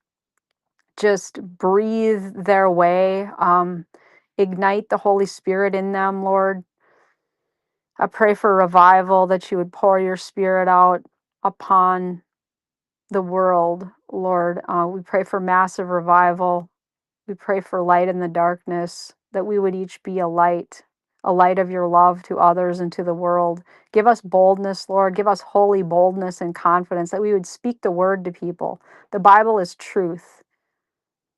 just breathe their way, ignite the Holy Spirit in them, Lord. I pray for revival, that you would pour your Spirit out upon the world, Lord. We pray for massive revival. We pray for light in the darkness, that we would each be a light a light of your love to others and to the world. Give us boldness, Lord. Give us holy boldness and confidence that we would speak the word to people. The Bible is truth.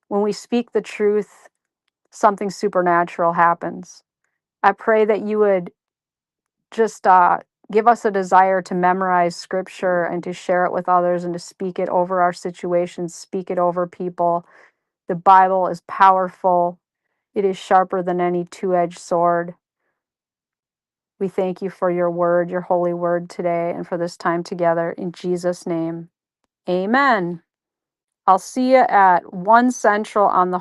When we speak the truth, something supernatural happens. I pray that you would just give us a desire to memorize scripture and to share it with others and to speak it over our situations, speak it over people. The Bible is powerful. It is sharper than any two-edged sword. We thank you for your word, your holy word today, and for this time together. In Jesus' name, amen. I'll see you at 1 Central on the